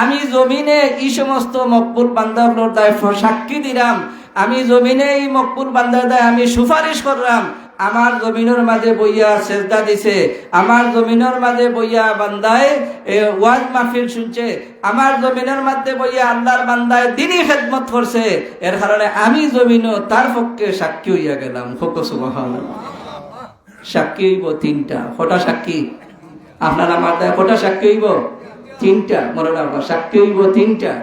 আমি জমিনে এই সমস্ত মকবুল বান্দাগুলোর দায় সাক্ষী দিলাম, আমি জমিনে এই মকবুল বান্দার দায় আমি সুপারিশ করলাম। আমার জমিনের মাঝে বইয়া সেজদা দিছে, আমার জমিনের মাঝে বইয়া বান্দায় ওয়াজ মাহফিল শুনছে, আমার জমিনের মাঝে বইয়া আল্লাহর বান্দায় দিনই খেদমত করছে, এর কারণে আমি জমিনও তার পক্ষে সাক্ষী হইয়া গেলাম। সুবহানাল্লাহ। সাক্ষী হইব তিনটা। কটা সাক্ষী? আপনার আমার দায় কটা সাক্ষী হইব? তিনটা। মনে রাখবা, সাক্ষী হইব তিনটা।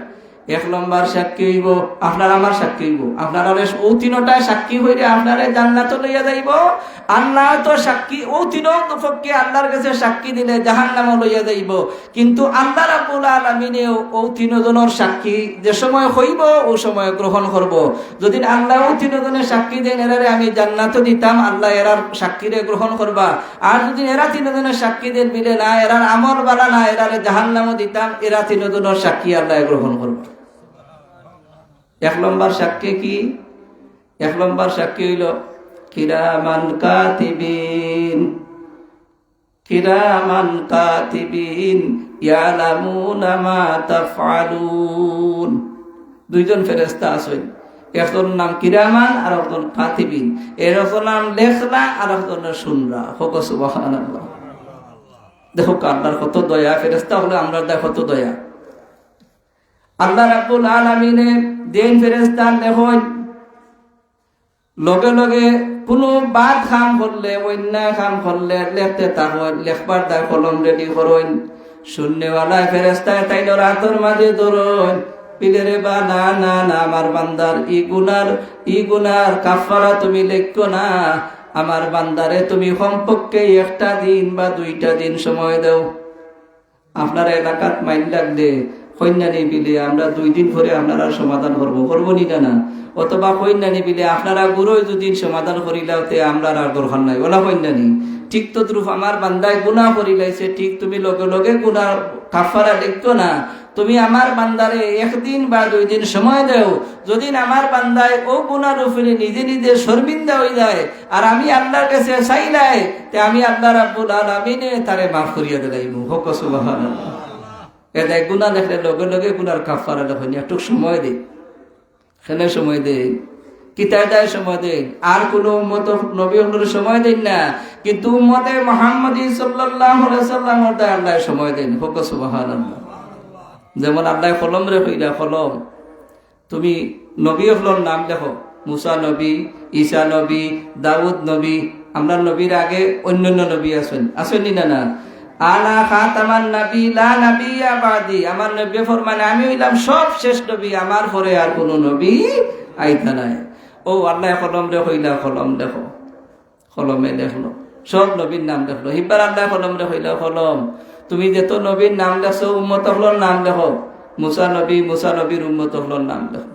এক নম্বর সাক্ষী হইব আপনার আমার সাক্ষী হইব, আপনারা ও তিনটায় সাক্ষী হইলে আপনারা জান্নাতে লইয়া যাইব। আল্লাহ তো সাক্ষী, ও তিন পক্ষে আল্লাহর কাছে সাক্ষী দিলে জাহান্নামে লইয়া যাইব। কিন্তু আল্লাহ রাব্বুল আলামিনে ও তিনজনের সাক্ষী যে সময় হইব ও সময় গ্রহণ করব। যদি আল্লাহ ও তিনজনের সাক্ষী দেন এরারে আমি জান্নাতে দিতাম, আল্লাহ এরার সাক্ষীরে গ্রহণ করবা। আর যদি এরা তিনজনের সাক্ষী দেন মিলে না, এরার আমল বালা না, এরারে জাহান্নামে দিতাম, এরা তিনজনের সাক্ষী আল্লাহ গ্রহণ করবা। এক নম্বর সাক্ষী কি? এক নম্বর সাক্ষী হইল কিরামান কাতিবিন, কিরামান কাতিবিন ইয়ালামুনা মা তাফআলুন। দুইজন ফেরেশতা আছেন, একজন নাম কিরামান আর একজন কাতিবিন। এর একজন নাম লেখলা আর একজন শুনরা। হোক সুবহানাল্লাহ। দেখো আল্লাহর কত দয়া, ফেরেশতা হলে আমরা দেখো কত দয়া। আল্লাহ রাব্বুল আলামিনে দেন ফেরেশতা লেখন, লগে লগে কোনো বাদ কাম করলে, অন্যায় কাম করলে লেখতে থাকেন, লেখবার দায় কলম রেডি করেন। শূন্যওয়ালায় ফেরেশতায় তাইলে রাতের মাঝে ধরেন, পিলেরে বা না না না, আমার বান্দার ই গুনার কাফারা তুমি লেখো না, আমার বান্দারে তুমি কমপক্ষে একটা দিন বা 2টা দিন সময় দাও। আপনার এলাকাত মাইল লাগলে কন্যানি বিলে আমরা 2 দিন পরে আপনারা সমাধান করবো নি না, অথবা কন্যানি বিলে আপনারা গুরুই 2 দিন সমাধান করিলাতে আমরা আর দরকার নাই ওলা কন্যানি। ঠিক তো দ্রুপ আমার বান্দায় গুনাহ করিলাইছে, ঠিক তুমি লগে লগে গুনার কাফারা লিখতো না, তুমি আমার বান্দারে 1 দিন বা 2 দিন সময় দাও। যদি আমার বান্দায় ও গুনার উপরে নিজে নিজে শর্মিন্দা হয়ে যায় আর আমি আল্লাহর কাছে চাইলাই, তে আমি আল্লাহ রাব্বুল আলামিনে তারে মাফ করিয়া দিলাইমু। হোক সুবহানাল্লাহ। এটা গুনাহ দেখলে লগে লগে গুনার কাফারা লেখেন, একটু সময় দে, সেখানে সময় দে, কিতায় দেয় সময় দেন। আর কোন উম্মত নবী হলোর সময় দেন না, কিন্তু উম্মতে মুহাম্মদী সাল্লাল্লাহু আলাইহি সাল্লামের দায় আল্লাহ সময় দেন। হোক সুবহানাল্লাহ। যেমন আল্লাহ কলম রে হইলা, কলম তুমি নবী হলোর নাম দেখো, মুসা নবী, ঈসা নবী, দাউদ নবী। আমরা নবীর আগে অন্যান্য নবী আছেন, আসেন না না? আনা খাতামান নবী লা নবিয়্যা বাদি, আমার নবী ফরমান আমি হইলাম সব শেষ নবী, আমার পরে আর কোনো নবী আইতা নাই। ও আল্লাহ কলম রে হইলা, কলম দেখো, কলমে দেখলো সব নবীর নাম দেখলো। হিবার আল্লাহ কলম রে হইলা, কলম তুমি যত নবীর নাম দেখছো উম্মত হলোর নাম দেখো, মুসা নবীর উম্মত হলোর নাম দেখো।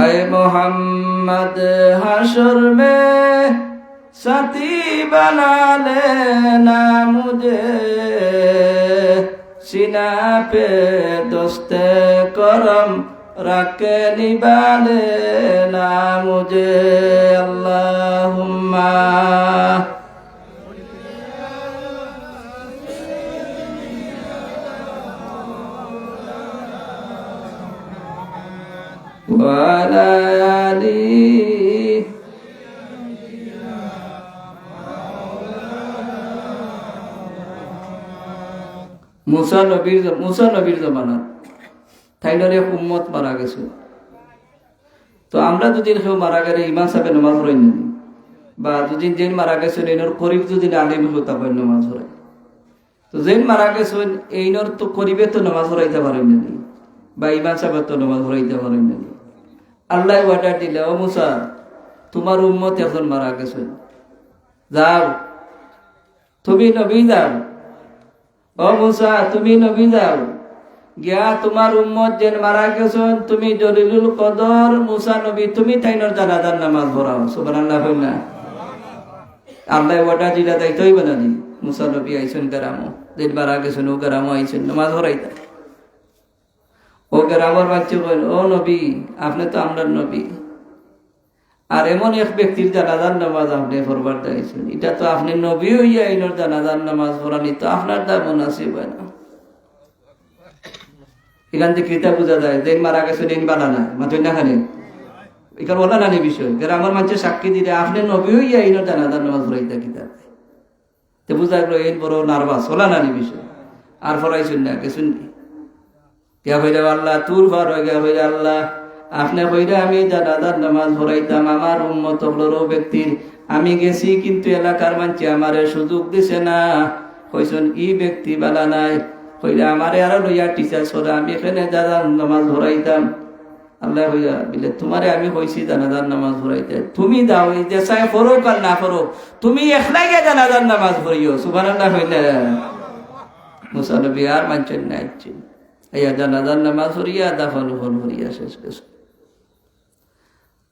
ऐ मोहम्मद हशर में साथी बना लेना मुझे, सीना पे दोस्ते करम रख के निभा लेना मुझे। अल्लाहुम्मा ওয়ালা আলি। মুসা নবীর জমানা তাইনার এক উম্মত মারা গেছে। তো আমরা যদি কেউ মারা গেলে ইমাম সাহেব নামাজ পড়াই নি, বা দুদিন যেন মারা গেছেন এইনর করিব যদি আলিম হতা পাই নামাজ পড়াই, তো যেন মারা গেছেন এইনর তো করিবে তো নামাজ পড়াইতে পারেন না, বা ইমাম সাহেব তো নামাজ পড়াইতে পারেন না। আল্লাহ অর্ডার দিলে, ও মুসা তোমার উম্মত এখন মারা গেছে, যাও তুমি নবী যাও, ও মুসা তুমি নবী যাও, গিয়া তোমার উম্মত যেন মারা গেছেন তুমি জলিলুল কদর মুসা নবী তুমি তাইনর জানাজার নামাজ পড়াও। সুবহানাল্লাহ কইনা। আল্লাহ অর্ডার দিলা দায়িত্ব হইবে না নি। মুসা নবী আইছেন গ্রামও, যেন মারা গেছেন ও গ্রামও আইছেন নামাজ পড়াইতা। ও গ্রামের বাচ্চা কইল, ও নবী আপনি তো আমরা নবী, আর এমন এক ব্যক্তির জানাজার নামাজ আপনি পড়বার চাইছেন, এটা তো আপনি নবী হইয়া এইনর জানাজার নামাজ পড়ানি তো আপনার দা মুনাসিব হয় না। এখান থেকে কিতাব বোঝা যায় যে মারা গেছে দিন বালা না মাথুই না খালি এখানে বলা নানি বিষয় গ্রামের মানুষের সাক্ষী দিলে আপনি নবী হইয়া এইনর জানাজার নামাজ পড়াইতা কিতাব তো বোঝা গেল এই বড় নার্ভাস হলা নানি বিষয়। আর পড়াইছেন না গেছেন গিয়া হইলে আল্লাহ তুর ভার হয়ে গিয়া হইলে আল্লাহ আপনি হইলে আমি জানাজার নামাজ পড়াইতাম আমার উম্মত হলো ব্যক্তির, আমি গেছি কিন্তু এলাকার মানুষ আমারে সুযোগ দিছে না, কইছেন ই ব্যক্তি বালা নাই, হইলে আমারে আরো লইয়া টিচার সরা আমি এখানে জানাজার নামাজ পড়াইতাম। আল্লাহ হইয়া বিলে তোমারে আমি কইছি জানাজার নামাজ পড়াইতে, তুমি দাও এই যে চাই ফরক আর না ফরক তুমি একলাই গিয়ে জানাজার নামাজ পড়িও। সুবহানাল্লাহ হইলে মুসা নবী আর মানছেন না, ইয়া জানাজার নামাজ পড়িয়া দাফন হরিয়া শেষ গেছে।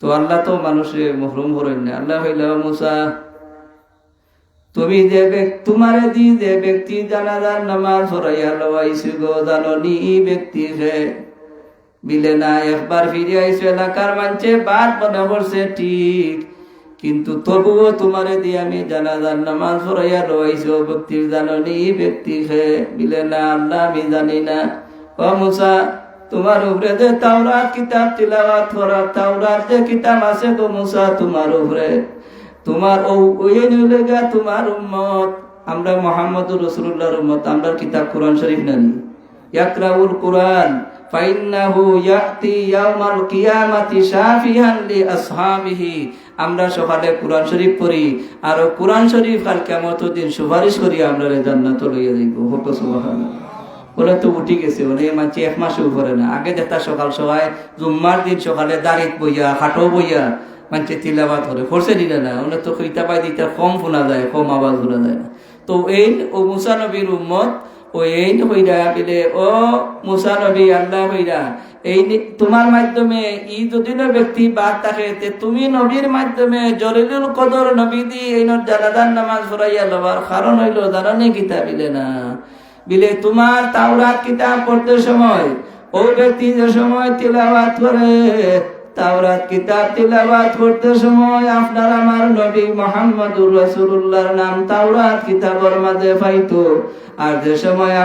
তো আল্লাহ তো মানুষে মহরুম করেন না। আল্লাহ হইল মুসা তুমি যে তোমারে দি যে ব্যক্তি জানাজার নামাজ পড়াইয়া লওয়াইছে গো জাননি ই ব্যক্তি হে বিলে না একবার ফিরে আইছে এলাকার মানছে বাদ মনে করছে ঠিক, কিন্তু তবুও তোমারে দিয়ে আমি জানাজার নামাজ পড়াইয়া লওয়াইছে ও ব্যক্তির জাননি ই ব্যক্তি হে বিলে না আল্লাহ আমি জানি না। ও মুসা তোমার উপরে যে তাওরাত কিতাব তিলাওয়াত করা তাওরাত যে কিতাব আছে গো মুসা তোমার উপরে, তোমার ওই লেগা তোমার উম্মত আমরা মুহাম্মদুর রাসূলুল্লাহর উম্মত, আমরা কিতাব কোরআন শরীফ নানি ইয়াকরাউল কোরআন ফাইন্নাহু ইয়াতি ইয়াউমাল কিয়ামাতি শাফিহান লি আসহাবিহি, আমরা সকালে কোরআন শরীফ পড়ি আর কোরআন শরীফ কাল কিয়ামতের দিন সুপারিশ করি আমরা জান্নাতে লইয়া যাইব। হোক সুবহানাল্লাহ। বলে তো উঠি গেছে মানে মানছি এক মাসে উপরে না, আগে দেখতা সকাল সবাই জুম্মার দিন সকালে দাঁড়িয়ে বইয়া হাঁটো বইয়া মানছে তিলাবাত করে ফরসে দিলে না, ওনার তো কইতা পাই দিতে কম শোনা যায়, কম আওয়াজ শোনা যায় না। তো এই ও মুসা নবীর উম্মত ও এই হইরা বিলে ও মুসা নবী আল্লাহ হইরা এই তোমার মাধ্যমে ই যদি ব্যক্তি বাদ থাকে তুমি নবীর মাধ্যমে জলিলুল কদর নবী দি এই জানাজার নামাজ পড়াইয়া লবার কারণ হইল জানানি কিতাব বিলে না বিলে তোমার তাওরাত কিতাব পড়তে সময় ও ব্যক্তি যে সময় তিলাওয়াত করে তাওরাত কিতাব তিলাওয়াত করতে সময় আপনার আমার নবী মুহাম্মদুর রাসূলুল্লাহর নাম তাওরাত কিতাবের মাঝে পাইতো, আর যে সময়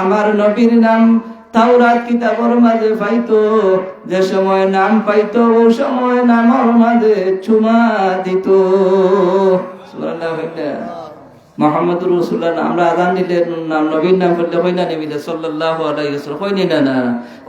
আমার নবীর নাম তাওরাত কিতাবর মাঝে পাইতো, যে সময় নাম পাইতো ও সময় নামর মাঝে চুমা দিত। সুবহানাল্লাহ। মুহাম্মদুর রাসূলুল্লাহ আমরা আযান দিলে নাম নবীর নাম বললে হয় না, নবীরা সাল্লাল্লাহু আলাইহি ওয়াসাল্লাম হয়নি না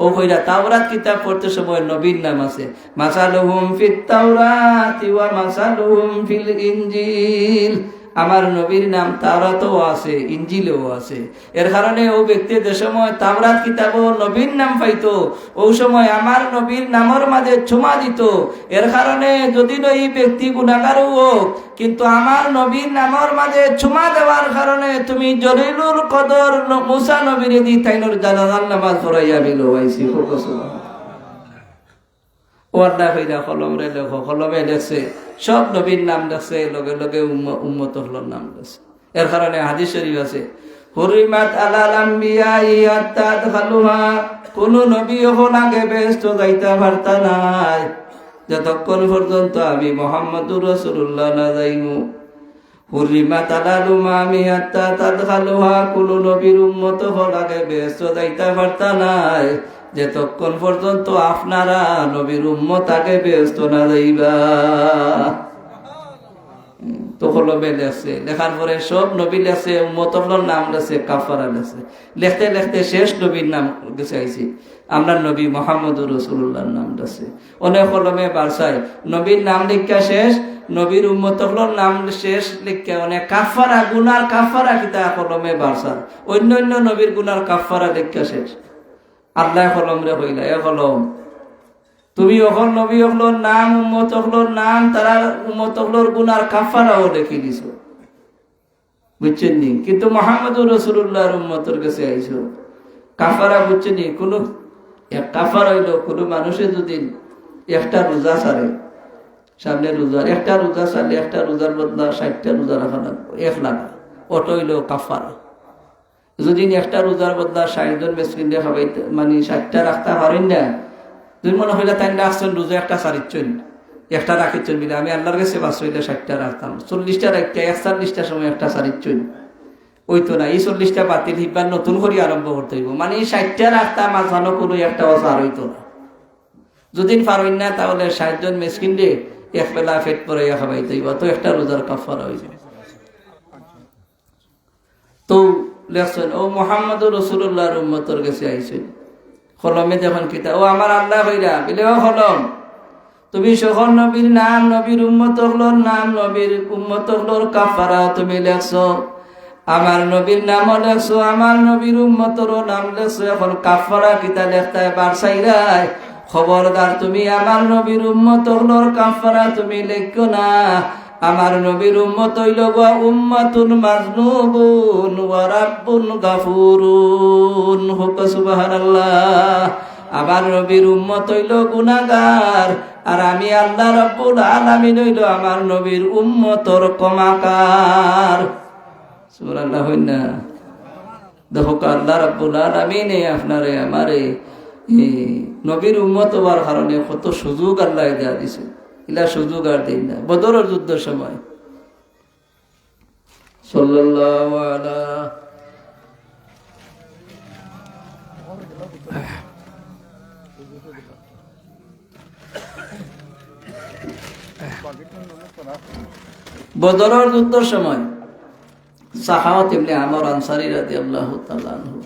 ও কইরা তাওরাত কিতাব পড়তে সময় নবীর নাম আছে। মাসালুহুম ফিত তাওরাতি ওয়া মাসালুহুম ফিল ইনজিল, আমার নবীর নাম তাওরাতেও আছে, ইনজিলেও আছে। এর কারণে ও ব্যক্তি যে সময় তাওরাত কিতাব নবীর নাম পাইতো, ওই সময় আমার নবীর নামের মাঝে চুমা দিত। এর কারণে যদি এই ব্যক্তি গুনাহগারও হোক, কিন্তু আমার নবীর নামের মাঝে চুমা দেওয়ার কারণে তুমি জলিলুল কদর মুসা নবীরে দি তাইনোর জানাজার নামাজ পড়াইয়া বিল হইছি। ওয়ার্ডা হইরা কলম রে লেখো, কলমে লেখছে সব নবীর নাম লেখছে, লগে লগে উম্মত হলোর নাম লেখছে। এর কারণে হাদিস শরীফ আছে, হুরিমাত আলাল আম্বিয়াই হাত্তা দখালুহা, কোন নবী হল আগে বেহেশত যাইতে পারতা নাই যতক্ষণ পর্যন্ত আমি মুহাম্মদুর রাসূলুল্লাহ না যাইমু। হুরিমাত আলাল উমামি হাত্তা তাদখালুহা, কোন নবীর উম্মত হল আগে বেহেশত যাইতে পারতা নাই যতক্ষণ পর্যন্ত আপনারা নবীর উম্মত আগে বেহেশত না যাইবা। তো কলমে লেখছে, লেখার পরে সব নবী লেখছে, উম্মতগুলোর নাম লেখছে, কাফারা লেখছে। লিখতে লিখতে শেষ নবীর নাম গেছে আইছি, আমরা নবী মুহাম্মদুর রাসূলুল্লাহর নাম লেখছে। অনেক কলমে বারসায় নবীর নাম লিখা শেষ, নবীর উম্মতগুলোর নাম শেষ লিখা অনেক কাফারা, গুনার কাফারা কিতা কলমে বারসার, অন্য অন্য নবীর গুনার কাফারা লিখা শেষ। আল্লাহ কলম রে হইলা, এ কলম তুমি অকল নবী অকলোর নাম, উম্মত অকলোর নাম, তারা উম্মত অকলোর গুনার কাফারাও লিখে দিছ, বুঝছেন নি? কিন্তু মুহাম্মদুর রাসূলুল্লাহর উম্মতের কাছে আইছো কাফারা, বুঝছেন নি? কোন এক কাফারা হইল, কোন মানুষে যদি একটা রোজা ছাড়ে, সামনে রোজা, একটা রোজা ছাড়লে একটা রোজার বদলা 60টা রোজা রাখা লাগবে, 1 লাখ, ওটা হইল কাফারা। যদি একটা রোজার বদলা 60 জন মিসকিন দিয়ে খাবাইতে, মানে 60টা রাখতে পারেন না, তুমি মনে হইলে তাই রাখছেন রোজা একটা সারিচ্ছেন, একটা রাখিচ্ছেন মিলে, আমি আল্লাহর কাছে বাস হইলে 60টা রাখতাম, 40টা রাখতে 41টার সময় একটা সারিচ্ছেন, ওই তো না, এই 40টা বাতিল হিবার নতুন করে আরম্ভ করতে হইব, মানে 60টা রাখতাম মাঝানো কোনো একটা অসার হইতো না। যদি পারেন না তাহলে 60 জন মিসকিন দিয়ে এক বেলা পেট পরে খাবাইতে হইব, তো একটা রোজার কাফারা হয়ে যাবে। তো লেখছেন ও মুহাম্মদুর রাসূলুল্লাহর উম্মতের কাছে আইছেন, কলমে যখন কিতা ও আমার আল্লাহ কইরা বলে, ও কলম তুমি সকল নবীর নাম, নবীর উম্মত হলোর নাম, নবীর উম্মত হলোর কাফারা তুমি লেখছো, আমার নবীর নামও লেখছো, আমার নবীর উম্মতরও নাম লেখছো, এখন কাফারা কিতা লেখতায় বারসাইরাই, খবরদার তুমি আমার নবীর উম্মত হলোর কাফারা তুমি লেখো না। আমার নবীর উম্মত হইল গো উম্মাতুন মাজনুবুন ওয়া রাব্বুন গাফুরুন, হুক সুবহানাল্লাহ। আমার নবীর উম্মত হইল গুনাহগার, আর আমি আল্লাহ রাব্বুল আলামিন হইল আমার নবীর উম্মতর ক্ষমাকার। সুবহানাল্লাহ হইনা। দেখো আল্লাহ রাব্বুল আলামিন আপনারে আমারে নবীর উম্মত হওয়ার কারণে কত সুযোগ আল্লাহ দেয়া দিছে, ইলা সুযোগ আর দিন না। বদরের যুদ্ধের সময় সাল্লাল্লাহু আলা বদরের যুদ্ধের সময় সাখাওয়াত ইবনে আমর আনসারী রাদিয়াল্লাহু তাআলা আনহু,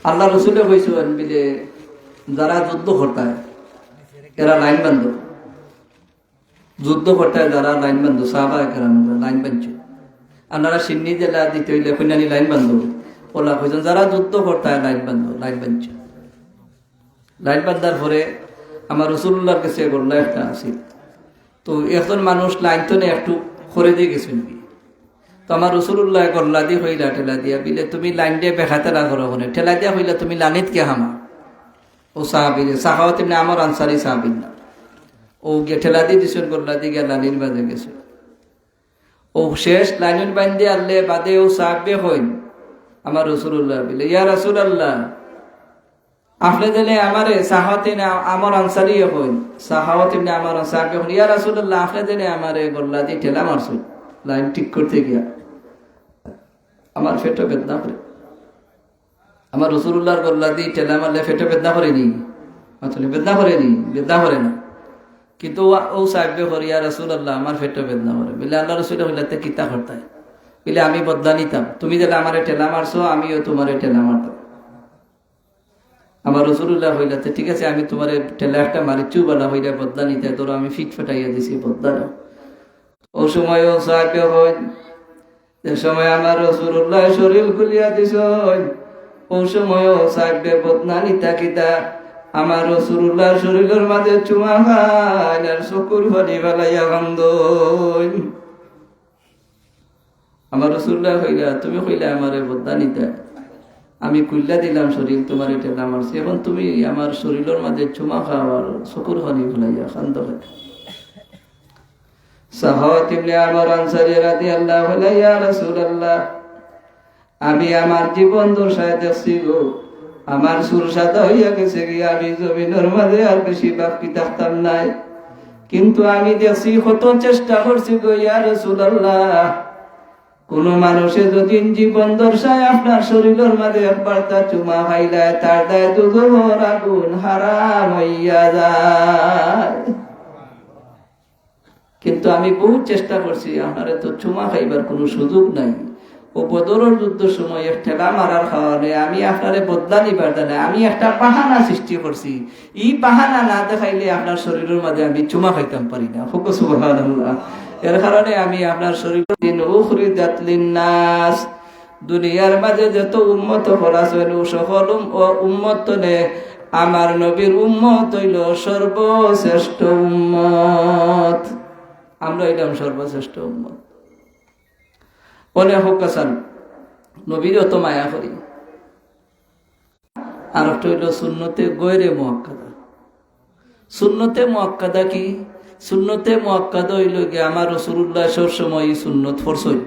আল্লাহ রাসূলে কইছেন বিলে যারা যুদ্ধ করতায় এরা লাইন বান্ধব, যুদ্ধ করতায় যারা লাইন বান্ধব, সাহাবায়ে কেরাম লাইন বান্ধছে, আপনারা সিন্নি জেলা দিতে হইলে কন্যানি লাইন বান্ধব, ওলা কইছেন যারা যুদ্ধ করতায় লাইন বান্ধব, লাইন বান্ধছে। লাইন বান্ধার পরে আমার রাসূলুল্লাহর কাছে গল্লা একটা আছে, তো একজন মানুষ লাইন তো একটু করে দিয়ে গেছেন, তো আমার রাসূলুল্লাহ গল্লা দিয়ে হইলা ঠেলা দিয়া বিলে তুমি লাইন দিয়ে বেখাতে না করো, ঠেলা দিয়া হইলা তুমি লানিত কে হামা, ও সাহাবী সাখাওয়াত ইবনে আমর আনসারী সাহাবী না, ও গে ঠেলা দিয়ে দিছেন গল্লা দিয়ে গিয়া লাইন বাজে গেছে। ও শেষ লাইন বান্ধে আল্লে বাদে ও সাহাবী হইন আমার রাসূলুল্লাহ বিলে, ইয়া রাসূলুল্লাহ আপনি দিলে আমারে সাখাওয়াত ইবনে আমর আনসারী হইন, সাখাওয়াত ইবনে আমর সাহাবী হইন, ইয়া রাসূলুল্লাহ আপনি দিলে আমারে গল্লা দিয়ে ঠেলা মারছেন লাইন ঠিক করতে গিয়া। আমার পেটে বেদনা করে। আমার রসুল্লাহর গল্লা দিয়ে ঠেলা মারলে পেটে বেদনা করেনি, আসলে বেদনা করেনি, বেদনা করে না। কিন্তু ও সাহেবে করিয়া রসুল্লাহ আমার পেটে বেদনা করে বলে আল্লাহ রসুল হইলাতে কিতা করতায় বলে আমি বদলা নিতাম, তুমি যেটা আমার ঠেলা মারছো আমিও তোমার ঠেলা মারতাম। আমার রসুল্লাহ হইলাতে ঠিক আছে আমি তোমার ঠেলা একটা মারি চুবালা হইলে বদলা নিতে, ধরো আমি ফিট ফেটাইয়া দিছি বদলা নাও। ও সময় ও সাহেবে হয় যে সময় আমার রসুল্লাহ শরীর খুলিয়া দিছ, ও সময় ও সাহেবে বদলা নিতা কিতা আমার রসুল্লাহ শরীরের মাঝে চুমা খাই আর চকুর ফানি ফেলাইয়া কান্দ। আমার রসুল্লাহ কইলা তুমি কইলা আমারে বদলা নিতা, আমি কুইল্লা দিলাম শরীর তোমার এটা মারছি, এখন তুমি আমার শরীরের মাঝে চুমা খাও আর চকুর ফানি ফেলাইয়া কান্দ। সাহাবাত ইবনে আমর আনসারী রাদিয়াল্লাহু আনহু ইয়া রাসূলুল্লাহ আমি আমার জীবন দশায় দেখছি গো, আমার সুর সাদা হইয়া গেছে গিয়া আমি জমিনের মাঝে আর বেশি বাকি থাকতাম নাই, কিন্তু আমি দেখছি কত চেষ্টা করছি গো ইয়া রাসূলুল্লাহ, কোন মানুষে যদি জীবন দশায় আপনার শরীরের মাঝে একবার তা চুমা খাইলে তার দায় দুজোর আগুন হারাম হইয়া যায়, কিন্তু আমি বহু চেষ্টা করছি আপনারে তো চুমা খাইবার কোনো সুযোগ নাই। ও বদরের যুদ্ধের সময় ঠেলা মারার কারণে আমি আপনারে বদলা নিবার জানে আমি একটা বাহানা সৃষ্টি করছি, এই বাহানা না দেখাইলে আপনার শরীরের মাঝে আমি চুমা খাইতাম পারি না। সুবহানাল্লাহ। এর কারণে আমি আপনার শরীর দিন উখরিজাত লিন্নাস দুনিয়ার মাঝে যত উম্মত ফলাছেন ও সকল উম্মত নে আমার নবীর উম্মত হইল সর্বশ্রেষ্ঠ উম্মত, আমরা এলাম সর্বশ্রেষ্ঠ উম্মত। বলে হোক হাসান নবীর অত মায়া করি। আর একটা হইল সুন্নতে গৈরে মুআক্কাদা। সুন্নতে মুআক্কাদা কি? সুন্নতে মুআক্কাদা হইল কি আমার রাসূলুল্লাহ সব সময় সুন্নত ফরসই,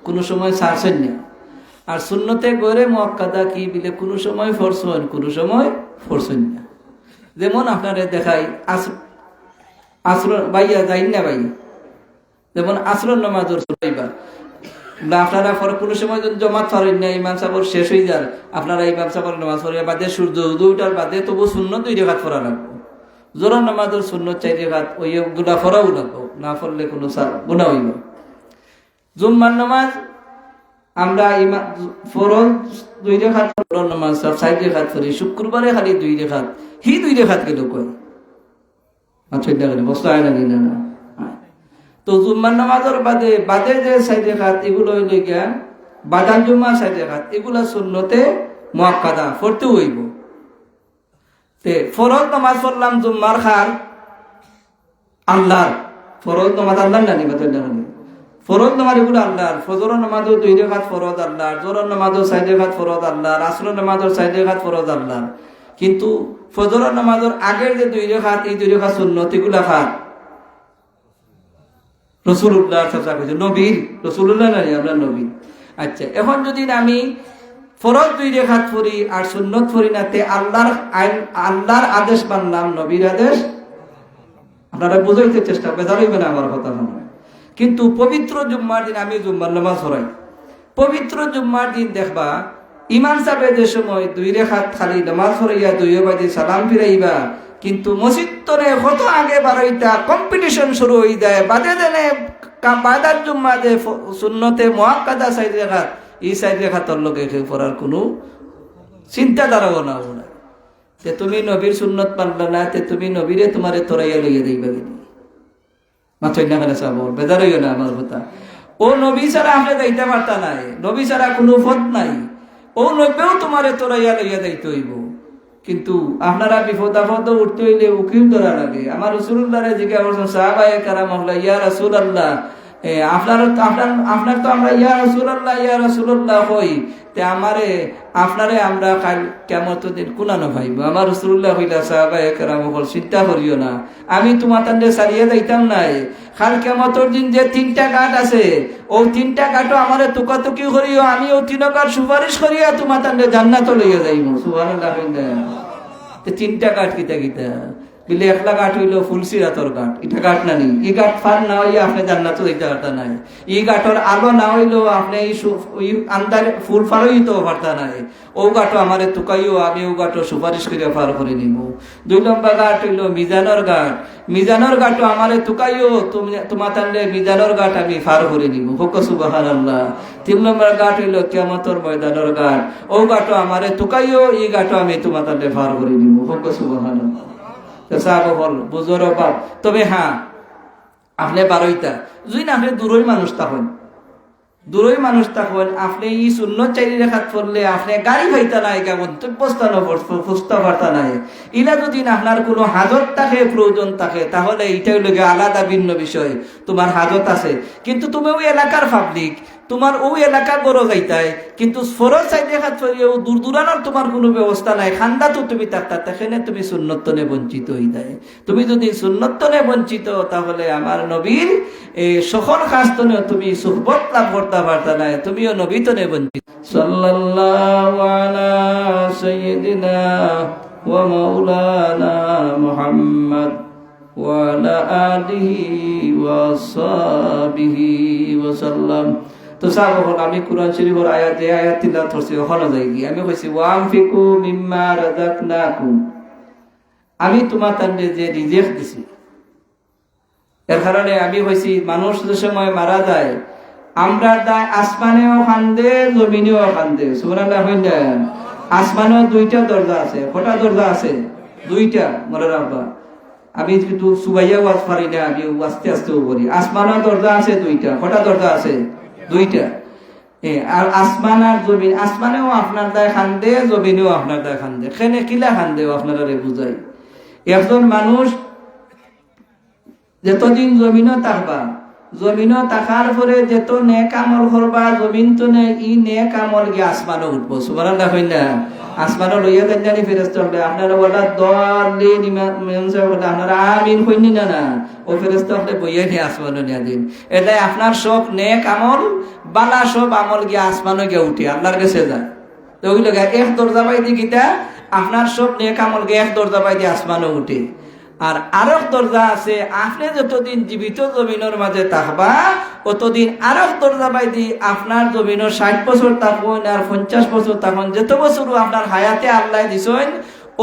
কোনো সময় ছাড়ছেন না। আর সুন্নতে গৈরে মুআক্কাদা কি বিলে কোনো সময় ফরসন কোনো সময় ফরসন না। যেমন আপনারে দেখাই আসর বাইয়া যাই না ভাই, যেমন আসর নামাজের সুরাইবা আপনারা কোনো সময় যদি জমাত পারেন না ইমাম সাহেব শেষ হয়ে যান, আপনারা ইমাম সাহেবের নামাজ পড়ে বাদে সূর্য উদয়টার বাদে তবু সুন্নত 2 রাকাত পড়া লাগবে। জোহর নামাজের সুন্নত 4 রাকাত ওই গুনাহ পড়াও লাগবে, না পড়লে কোনো গুনাহ হইব। জুম্মার নামাজ আমরা ইমাম ফরজ 2 রাকাত, জোহর নামাজ 4 রাকাত পড়ি, শুক্রবারে খালি 2 রাকাত, হি 2 রাকাত কেন কয় আচ্ছা দেখেন বস্তু আয় না দিনা না। তো জুম্মার নামাজের বাদে বাদে যে 4 রাকাত এগুলো হইলে গিয়া বাদান জুম্মা 4 রাকাত এগুলা সুন্নতে মুআক্কাদা পড়তে হইব। তে ফরজ নামাজ পড়লাম জুম্মার খান আল্লাহর ফরজ নামাজ আল্লাহর না নিবা তো জানেন, ফরজ নামাজ এগুলো আল্লাহর। ফজর নামাজও 2 রাকাত ফরজ আল্লাহর, জোহর নামাজও 4 রাকাত ফরজ আল্লাহর, আসর নামাজও 4 রাকাত ফরজ আল্লাহর। কিন্তু ফজর নামাজের আগের যে 2 রাকাত এই 2 রাকাত সুন্নত এগুলা খান রাসূলুল্লাহ সাল্লাল্লাহু আলাইহি ওয়াসাল্লাম নবীর, রাসূলুল্লাহ না আমরা নবী। আচ্ছা এখন যদি আমি ফরজ 2 রাকাত পড়ি আর সুন্নত পড়ি না, তে আল্লাহর আইন আল্লাহর আদেশ মানলাম নবীর আদেশ, আপনারা বুঝাইতে চেষ্টা বেজারইবেন আমার কথা না। কিন্তু পবিত্র জুম্মার দিন আমি জুম্মার নামাজ পড়াই, পবিত্র জুম্মার দিন দেখবা ইমাম সাহেব যে সময় 2 রাকাত খালি নামাজ পড়াইয়া 2 বাজে সালাম ফিরাইবা, কিন্তু মসজিদ তরে কত আগে বারইতা কম্পিটিশন শুরু হয়ে যায়, বাদে দেনে বাদার জুম্মা যে সুন্নতে মুআক্কাদা 4 রাকাত এই 4 রাকাতের লগে পড়ার কোনো চিন্তাধারাও না হয়। তে তুমি নবীর সুন্নত মানলা না, তে তুমি নবীরে তোমারে তোরাইয়া লইয়া দিবা কিনি মাথা না কেন সাবো বেদার হইও না আমার কথা। ও নবী ছাড়া আমরা যাইতে পারতা নাই, নবী ছাড়া কোনো পথ নাই, ও নবীও তোমারে তোরাইয়া লইয়া যাইতে হইব। কিন্তু আপনারা বিপদ আপদ উঠতে হইলে উকিল ধরা লাগে। আমার রাসূলুল্লাহরে জিজ্ঞাসা করছেন সাহাবায়ে কেরাম ইয়া রাসূলুল্লাহ আপনার তো আমরা ইয়া রাসূলুল্লাহ কই, তে আপনারে আমরা কাল কিয়ামতের দিন কুনানো ভাইব। আমার রাসূলুল্লাহ কইলা সাহাবায়ে কেরাম বল চিন্তা করিও না, আমি তোমার তান্ডে সারিয়ে যাইতাম নাই, কাল কিয়ামতের দিন যে 3টা ঘাট আছে ও 3টা ঘাটও আমারে তুকাতুকি করিও, আমি ও 3 ঘাট সুপারিশ করিয়া তোমার তান্ডে জান্নাতে লইয়া যাইব। সুবহানাল্লাহ। তে 3টা ঘাট কিতা কিতা বিলে একলা গাঠ হইলো ফুলসিরাতর গাঠ, এটা গাঠ না নি, ই গাঠ ফার না হইয়া আপনি জান্নাত যাইতে পারতা নাই, ই গাঠর আলো না হইলো আপনি এই আন্দার ফুল ফার হইতে পারতা নাই। ও গাঠো আমারে তুকাইও, আমি ও গাঠো সুপারিশ করে পার করে নিব। 2 নম্বর গাঠ হইলো মিজানর গাঠ, মিজানর গাঠো আমারে তুকাইও, তুমি তোমার তাহলে মিজানর গাঠ আমি পার করে নিব। হোক সুবহানাল্লাহ। 3 নম্বর গাঠ হইলো কিয়ামতের ময়দানের গাঠ, ও গাঠো আমারে তুকাইও, ই গাঠো আমি তোমার তাহলে পার করে নিব। হোক সুবহানাল্লাহ। বুঝোর অভাব। তবে হ্যাঁ, আপনি বারোইতা যদি না আপনি দূরই মানুষ থাকেন, দূরই মানুষ থাকেন, আপনি ই সুন্নত চাইরি রেখাত পড়লে আপনি গাড়ি ভাইতা নাই, কেমন প্রস্তান পুস্তা বার্তা নাই। ইলা যদি আপনার কোনো হাজত থাকে, প্রয়োজন থাকে, তাহলে এইটাই লোকে আলাদা ভিন্ন বিষয়। তোমার হাজত আছে, কিন্তু তুমি ওই এলাকার পাবলিক, তোমার ওই এলাকা গড় যাইতাই, কিন্তু ফরজ চাইলে হাত ফরিয়েও দূর দূরানোর তোমার কোনো ব্যবস্থা নাই, খান্দা তো তুমি থাকতা, সেখানে তুমি সুন্নতনে বঞ্চিত হইতাই। তুমি যদি সুন্নতনে বঞ্চিত, তাহলে আমার নবীর এই সকল কাজতনে তুমি সুহবত লাভ করতে পারতা নাই, তুমিও নবীতনে বঞ্চিত। সাল্লাল্লাহু আলা সাইয়্যিদিনা ওয়া মাওলানা মুহাম্মদ ওয়া আলা আলিহি ওয়া সাহবিহি ওয়া সাল্লাম। তো সাহাবগণ, আমি কুরআন শরীফের আয়াত যে আয়াত তিলাওয়াত করছি ওখানে যাই গিয়ে আমি কইছি ওয়ানফিকু মিম্মা রাযাকনাকুম, আমি তোমার তান্ডে যে রিজিক দিছি, এর কারণে আমি কইছি মানুষ যে সময় মারা যায়, আমরা দায় আসমানেও খান্দে, জমিনেও খান্দে। সুবহানাল্লাহ। হইনা আসমানেও 2টা দরজা আছে। কটা দরজা আছে? 2টা। মনে রাখবা, আমি কিন্তু সুবাইয়া ওয়াজ পারি না, আমি আস্তে আস্তে করি। আসমানেও দরজা আছে 2টা। কটা দরজা আছে? 2টা। আর আসমান আর জমিন, আসমানেও আপনার দায় খান্দে, জমিনেও আপনার দায় খান্দে। কেনে কিলা খান্দে আপনারা বুঝাই। একজন মানুষ যতদিন জমিনও থাকবা, জমিনও থাকার পরে যত নেক আমল করবা, জমিন তো নেই, ই নেক আমল গিয়ে আসমানও উঠবো। সুবহানাল্লাহ। হইনা আসমানও লইয়া দেন জানি ফেরেশতা হলে আপনারা ওটা দলিন বলে আপনারা আমিন কইনি না, না ও ফেরেশতা হলে বইয়া নিয়ে আসমানও নিয়ে দিন। এটাই আপনার সব নেক আমল, বালা সব আমল গিয়ে আসমানও গিয়ে উঠে আল্লাহর কাছে যায়। তো ওই লোক এক দরজা পাই দি গীতা, আপনার সব নেক আমল গিয়ে এক দরজা পাই দিয়ে আসমানও উঠে। আর আরেক দরজা আছে, আপনি যতদিন জীবিত জমিনের মাঝে থাকবা, অতদিন আরেক দরজা বাইদি আপনার জমিনের 60 বছর থাকুন আর 50 বছর থাকুন, যত বছর আপনার হায়াতে আল্লাহ দিছেন,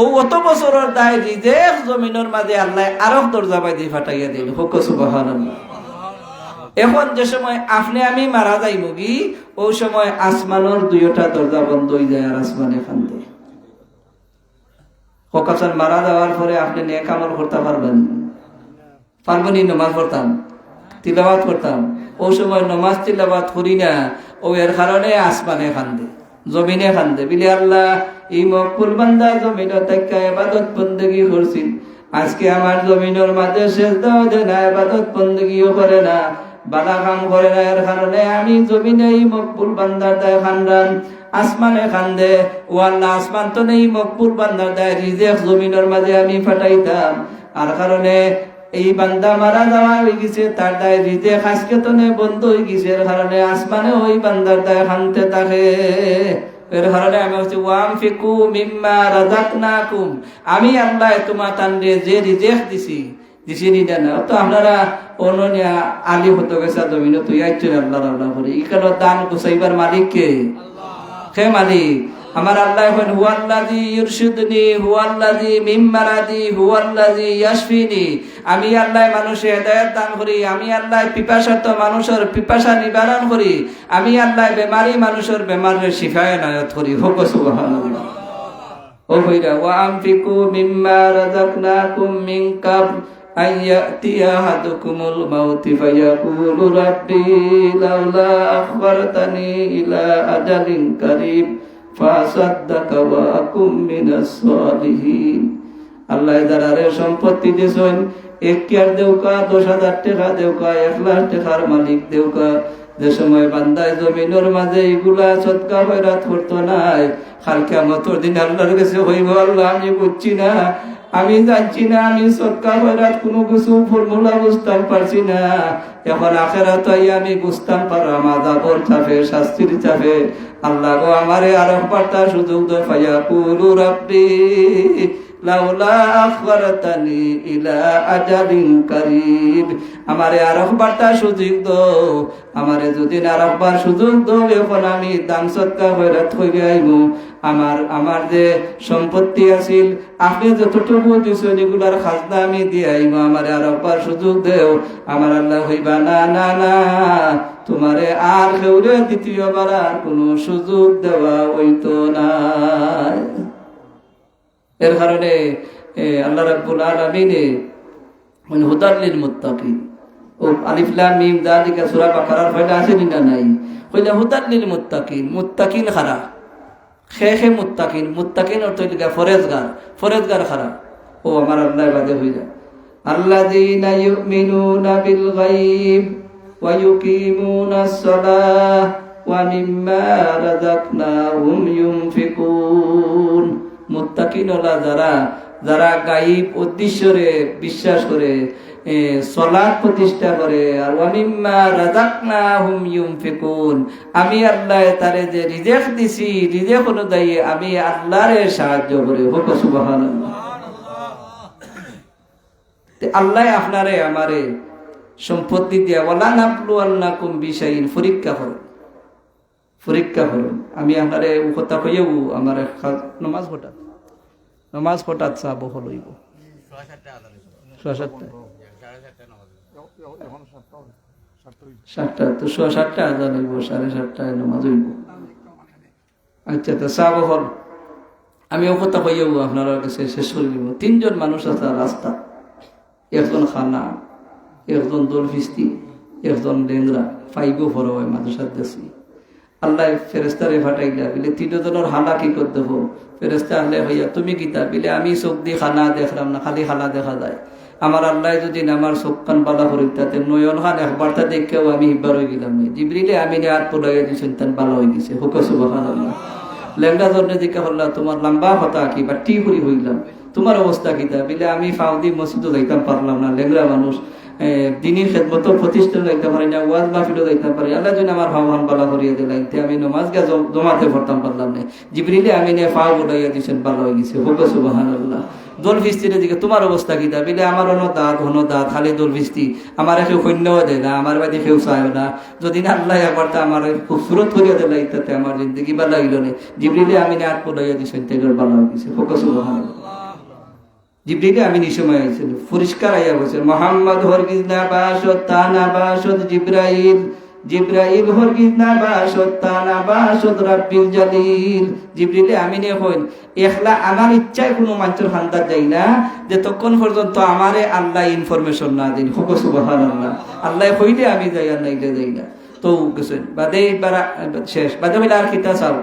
ও অত বছরের দায় রিজেক জমিনের মাঝে আল্লাহ আরেক দরজা বাইদি ফাটাইয়া দিল। হোক সুবহানাল্লাহ। এখন যে সময় আপনি আমি মারা যাই মুগি, ওই সময় আসমানের 2টা দরজা বন্ধ হয়ে যায় আর আসমানে খান্দে। হকাসার মারা যাওয়ার পরে আপনি নেক আমল করতে পারবেন? পারবেনই। নমাজ পড়তাম, তিলাওয়াত করতাম, ও সময় নমাজ তিলাওয়াত করি না, ও এর কারণে আসমানে খান্দে, জমিনে খান্দে। বিলে আল্লাহ এই মকবুল বান্দা জমিনে তাক্কা ইবাদত বন্দেগী করছি, আজকে আমার জমিনের মাঝে সেজদাও দেয় না, ইবাদত বন্দেগীও করে না, বালা কাম করে না, এর কারণে আমি জমিনে এই মকবুল বান্দার দায় খান্দান, আসমানে খান্দে। ও আল্লাহ, আসমান তো নেই, মকবুল বান্দার দায় রিজেক জমিনের মাঝে আমি ফাটাইতাম, আর কারণে এই বান্দা মারা যাওয়া হয়ে গেছে, তার দায় রিজেক আজকে তো নেই, বন্ধ হয়ে গেছে, এর কারণে আসমানে ওই বান্দার দায় খানতে থাকে। এর কারণে আমি হচ্ছে ওয়ানফিকু মিম্মা রাযাকনাকুম, আমি আল্লাহ তোমার তান্ডে যে রিজেক দিছি দিছিনি না। তো আপনারা অননিয়া আলী হতে গেছে জমিন তুই আইছেন আল্লাহ আল্লাহ করে, এখানে দান গুছাইবার মালিক কে? হে মালিক আমার আল্লাহ। এখন হুয়াল্লাযী ইরশিদনি, হুয়াল্লাযী মিন মারাদি, হুয়াল্লাযী ইয়াশফিনি। আমি আল্লাহ মানুষে হেদায়েত দান করি, আমি আল্লাহ পিপাসার্ত মানুষের পিপাসা নিবারণ করি, আমি আল্লাহ বেমারি মানুষের বেমারের শিফা এনায়েত করি। হোক সুবহানাল্লাহ। ও ভাইরা, ওয়া আনফিকু মিম্মা রাযাকনাকুম মিন কাবল আন ইয়াতিয়া আহাদুকুমুল মাউত ফায়াকুলু রাব্বি লাউলা আখবারতানি ইলা আজালিন কারীব ফাসাদ্দাকা ওয়া আকুম মিনাস সালিহিন। আল্লাহ যারারে সম্পত্তি দিছেন, 1 কেয়ার দেউকা, 10,000 টাকা দেউকা, 1 লাখ টাকার মালিক দেউকা, যে সময় বান্দায় জমিনের মাঝে এগুলা সদকা খয়রাত করতো নাই, কাল কিয়ামতের দিন আল্লাহর কাছে হইব, আল্লাহ আমি বুঝছি না, আমি জানছি না, আমি সদকা খয়রাত কোনো কিছু ফর্মুলা বুঝতাম পারছি না, এখন আখেরাত আইয়া আমি বুঝতাম পারলাম আযাবর চাপে, শাস্তির চাপে। আল্লাহ গো আমারে আর একবারটা সুযোগ দাও, ফায়াকুলু রাব্বি লাউলা আখবারতানি ইলা আজালিন কারীব, আমারে আর একবারটা সুযোগ দাও, আমারে যদি আর একবার সুযোগ দাও, এখন আমি দান সদকা খয়রাত হইবে আইমু, আমার যে সম্পত্তি আছিল আপনি যতটুকু দিছেন এগুলার খাজনা আমি দিয়ে আইমু, আমারে আর একবার সুযোগ দেও। আমার আল্লাহ হইবা না না না, তোমারে আর কেউরে দ্বিতীয়বার আর কোনো সুযোগ দেওয়া হইতো না। এর কারণে আল্লাহ রাব্বুল আলামিন হুদাল লিল মুত্তাকিন, ও আলিফ লাম মিম যালিকা সূরা বাকারার ফয়দা আছে না নাই, কইলা হুদাল লিল মুত্তাকিন, মুত্তাকিন খারা খে মুত্তাকিন, মুত্তাকিন অর্থ হইল ফরেজগার খারা। ও আমার আল্লাহ বাদে হইলা আল্লাযীনা ইউমিনুনা বিল গায়ব ওয়া ইউকিমুনাস সালাহ ওয়া মিম্মা রাযাকনাহুম ইউনফিকুন। মুত্তাকিন হলো যারা গায়ব উদ্দেশ্যে বিশ্বাস করে, সালাত প্রতিষ্ঠা করে, আর ওয়া মিম্মা রাযাকনাহুম ইউনফিকুন, আমি আল্লাহ তারে যে রিজিক দিছি রিজিক অনুযায়ী আমি আল্লাহরে সাহায্য করে। হোক সুবহানাল্লাহ। আল্লাহ আপনারে আমারে সম্পত্তি দিয়া ওয়ালা নাবলুয়ান্নাকুম বিশাইইন, পরীক্ষা করুন। আমি আপনারে কথা কইও আমার নমাজ পড়াত চাবো হলইব 7টা তো 7টা আজান হইব, 7:30টায় নামাজ হইব। আচ্ছা তো চাবো হল, আমি ও কথা কইও আপনার কাছে শেষ করে দিব। 3জন মানুষ আছে রাস্তা, একজন খানা, একজন দোল ফিস্তি, একজন লেংরা, 5 ফরো হয় মাদ্রাসার দেশি। আল্লাহ ফেরেস্তারে ফাটাইলা বিলে 3জনের হালা কি করে দেবো, ফেরেস্তা আল্লাহ হইয়া তুমি গীতা বিলে আমি চোখ দিয়ে খানা দেখলাম না, খালি খানা দেখা যায়। আমার আল্লাহ যদি আমার চোখ কান বালা করি তাতে নয়ন খান একবারটা দেখেও আমি হিব্বার হয়ে গেলাম না, জিবরিলে আমি হাত তোলাইয়া দিয়েছেন তান বালা হয়ে গেছে। হুক সুবহানাল্লাহ। লেংরা জন্য দিকে হল্লা তোমার লম্বা হতা কি বা টি হরি হইলাম, তোমার অবস্থা কিতা বিলে আমি ফাউদি মসজিদও যাইতাম পারলাম না, লেংরা মানুষ দিনের খেদমত প্রতিষ্ঠান যাইতে পারি না, ওয়াজ মাহফিলও যাইতে পারি, আল্লাহ যদি আমার ভাবন বালা করিয়া দিলেন আমি নমাজ গা জমাতে পড়তাম পারলাম না, জিবরিলে আমি নে ফাও উড়াইয়া দিয়েছেন বালা হয়ে গেছে। হুক সুবহানাল্লাহ। দোল ফিস্তির দিকে তোমার অবস্থা কিতা বিলে আমার ঘন দাঁত খালি দোল ফিস্তি, আমার কেউ সৈন্যও দেয় না, আমার বাড়ি কেউ চায় না, যদি না আল্লাহ একবারটা আমার খুবসুরত করিয়া দিলাই তাতে আমার জিন্দগি বালা হইল না, জিবরিলে আমি নে হাত উড়াইয়া দিয়েছেন তেগর বালা হয়ে গেছে। হুক সুবহানাল্লাহ। জিবরিলে আমি নিসময় আইছিল, পরিষ্কার আইয়া বলছেন মোহাম্মদ হরগিজ না বাসত তা না বাসত জিব্রাইল, জিব্রাইল হরগিজ না বাসত তা না বাসত রাব্বিল জালিল। জিবরিলে আমি নে হইন একলা আমার ইচ্ছায় কোনো মানুষের খান্দার যাই না, যে তখন পর্যন্ত আমারে আল্লাহ ইনফরমেশন না দিন। হুক সুবহানাল্লাহ। আল্লাহ কইলে আমি যাই আর নাইলে যাই না। তো গেছেন বাদে শেষ বাদে হইলে আর কিতা চাও,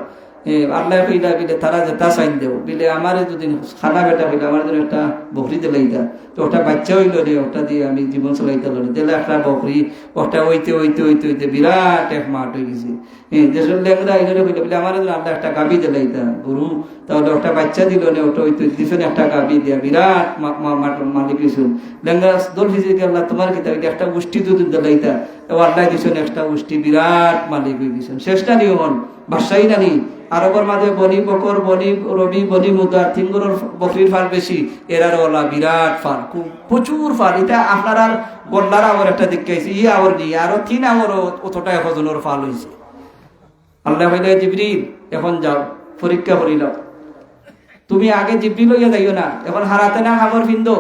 আল্লাহ কইলা বিলে তারা যেটা চাইন দেব বিলে আমারে যদি খানা বেটা হইলে আমার জন্য একটা বকরি দিলাইতা, তো ওটা বাচ্চা হইল রে, ওটা দিয়ে আমি জীবন চলাইতে হলো দিলে একটা বকরি, ওটা হইতে বিরাট এক মাঠ হয়ে গেছে। দেশের লেংরা এগুলো হইলে বলে আমার জন্য আল্লাহ একটা গাবি দিলাইতা গরু, তাহলে ওটা বাচ্চা দিল না, ওটা দিছেন একটা গাবি দিয়া বিরাট মালিক হয়েছেন। লেংরা দোল ফিজিকে আল্লাহ তোমার কি একটা গোষ্ঠী যদি দিলাইতা, তো আল্লাহ দিছেন একটা গোষ্ঠী বিরাট মালিক হয়ে গেছেন। শেষটা নিও হন বাসাই নানি আরবের মাঝে বনি বকর, বনি রবি, বনি মুদার, 3 গরুর বকরির ফাল বেশি, এরার ওলা বিরাট ফাল, প্রচুর ফাল। এটা আপনার আর গল্লার আবার একটা দিক খাইছে, আবার নি আরো 3 আবার অতটা 1 জনের ফাল হয়েছে। আল্লাহ হইলে জিবরিল এখন যাও পরীক্ষা করিল, তুমি আগে জিবরিল লইয়া যাইও না, এখন হারাতে না খাবার ফিন্দো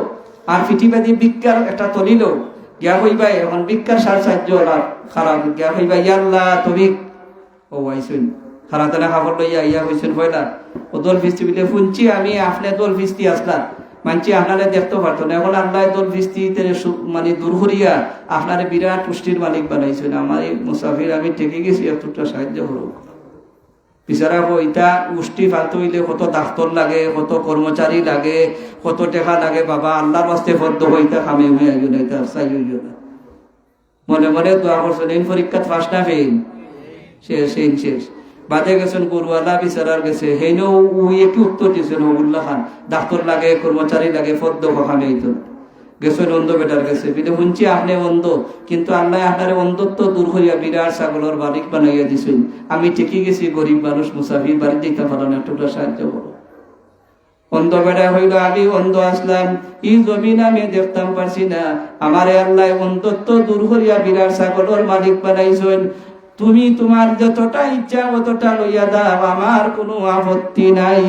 আর পিঠি বাদি বিক্ষার একটা তলিল গিয়া হইবাই, এখন বিক্ষার 4.5 খারাপ গিয়া হইবা ইয়াল্লাহ তুমি ও আইসুন খারাতানা খাবার লইয়া ইয়া হয়েছেন পয়লা ও দোল ফিস্তি বিলে শুনছি আমি আপনি দোল ফিস্তি আসলা মানছি আপনারা দেখতে পারতো না, এখন আল্লাহ দোল ফিস্তি মানে দূর করিয়া আপনারা বিরাট পুষ্টির মালিক বানাইছেন। আমার এই মুসাফির আমি ঠেকে গেছি, এতটা সাহায্য করুক। বিচারা ইটা পুষ্টি ফালতু হইলে কত ডাক্তার লাগে, কত কর্মচারী লাগে, কত টেকা লাগে, বাবা আল্লাহর বাস্তে ফদ্দ হইতা খামে হয়ে আইও না, এটা চাই হইও না। মনে মনে দোয়া করছেন এই পরীক্ষা ফার্স্ট না ফেল শেষ। বাদে গেছেন গরুয়ালা বিচারার গেছে হেনেও উই একটু উত্তর দিয়েছেন হবুল্লাহ খান ডাক্তার লাগে কর্মচারী লাগে ফদ্দ খামে হইতো গেছেন অন্ধ বেটার গেছে বিদে শুনছি আপনি অন্ধ কিন্তু আল্লাহ আপনার অন্ধত্ব দূর হইয়া বিরাট ছাগলের মালিক বানাইয়া দিছেন আমি ঠিকই গেছি গরিব মানুষ মুসাফির বাড়ি দিতে পারলাম একটু সাহায্য করো অন্ধ বেড়া হইল আমি অন্ধ আসলাম ই জমিন আমি দেখতাম পারছি না আমারে আল্লাহ অন্ধত্ব দূর করিয়া বিরাট ছাগলের মালিক বানাইছেন তুমি তোমার যতটা ইচ্ছা অতটা লইয়া দাও আমার কোনো আপত্তি নাই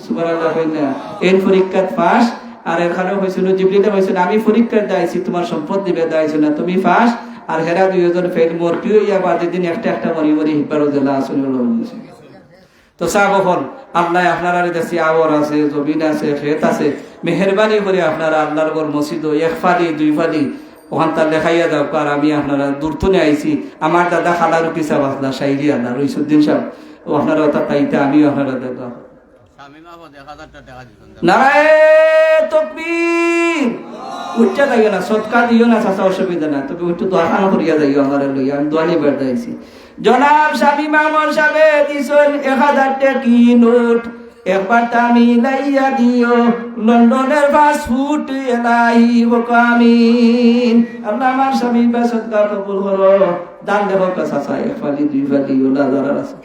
সুবহানাল্লাহ কইনা এর পরীক্ষাত পাস আর এখানে হয়েছিল জিবরিলে হয়েছিল আমি পরীক্ষার দাইছি তোমার সম্পদ দিবে দাইছি না তুমি পাস আর হেরা দুইজন ফেল মোর কি হইয়া বাদে দিন একটা মরি মরি হিব্বার জেলা আসলে তো সাবহন আল্লাহ আপনারা দেশে আওয়ার আছে জমিন আছে খেত আছে মেহেরবানি করে আপনারা আল্লাহর ঘর মসজিদ এক ফালি দুই ফালি ওখান তার লেখাইয়া দাও আর আমি আপনারা দূরতনে আইছি আমার দাদা খালার পিসা বাসলা শাইরি আল্লাহ রইসুদ্দিন সাহেব ও আপনারা অর্থাৎ তাইতে আমিও আপনারা দেখা নারায়ে তাকবীর উচ্চা যাইও না সৎকার দিও না চাচা অসুবিধা না তবে একটু দোয়া করিয়া যাইও আমার লইয়া আমি দোয়া নিয়ে বেড়াইছি জনাব স্বামী মামন সাহেব দিছেন 1000 টাকা নোট একবার আমি লাইয়া দিও লন্ডনের ফাস্ট ফুড এলাই বকামিন আল্লাহ আমার স্বামী বা সৎকার কবুল করো দান দেখো চাচা এক ফালি দুই ফালি ওলা যারা আছে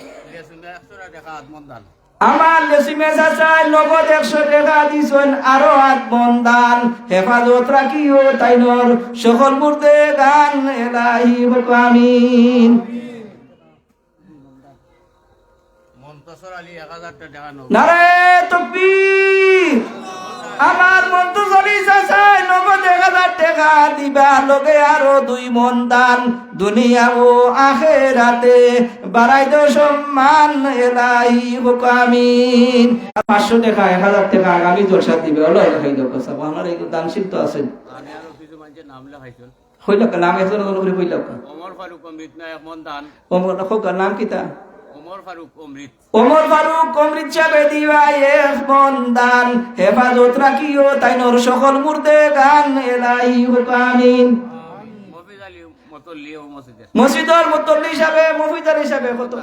আমার লেসিমে চাচাই নগদ 100 টাকা দিছেন আরো 8 মন দান হেফাজত রাখিও তাইনর সকল মুর্দে গান এলাহি বকামিন নারায়ে তাকবীর আমার মন্তসরি চাচাই নগদ 1000 টাকা দিবা লগে আরো 2 মন দান দুনিয়া ও আখিরাতে বাড়াই দো সম্মান এলাহি হুকামিন 500 টাকা 1000 টাকা আগামী জলসা দিবে হলো দেখাই দাও কথা আমার এই দানশীল তো আছেন আমি আরো কিছু মানুষের নাম লেখাইছেন হইল নাম এজন করে হইল ওমর ফারুক অমৃত না এক মন দান ওমর নাম কিতা ওমর ফারুক অমৃত চাবে দিবা এক মন দান হেফাজত রাখিও তাইনর সকল মুর্দে গান এলাহি হুকামিন মসজিদর মুতল্লি হিসাবে মুফিদার হিসাবে কত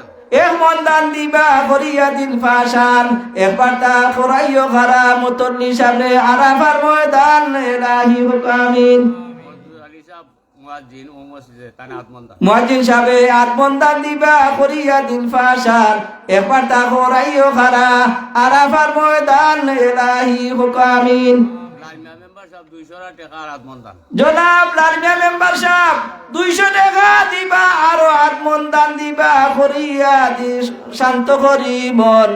এক মন দান দিবা করিয়া দিল ফাশান একবার তা করাইও খারা মুতল্লি হিসাবে আরাফার ময়দান এলাহি হুকামিন মুয়াজ্জিন সাহেব আত্মদান দিবা করিয়া দিল ফাশান একবার তা করাইও খারা আরাফার ময়দান এলাহি হুকামিন জনাব লালমিয়া মেম্বার সাহেব 200 টাকা দিবা আরো আত্মদান দিবা করিয়া দিস শান্ত করি মন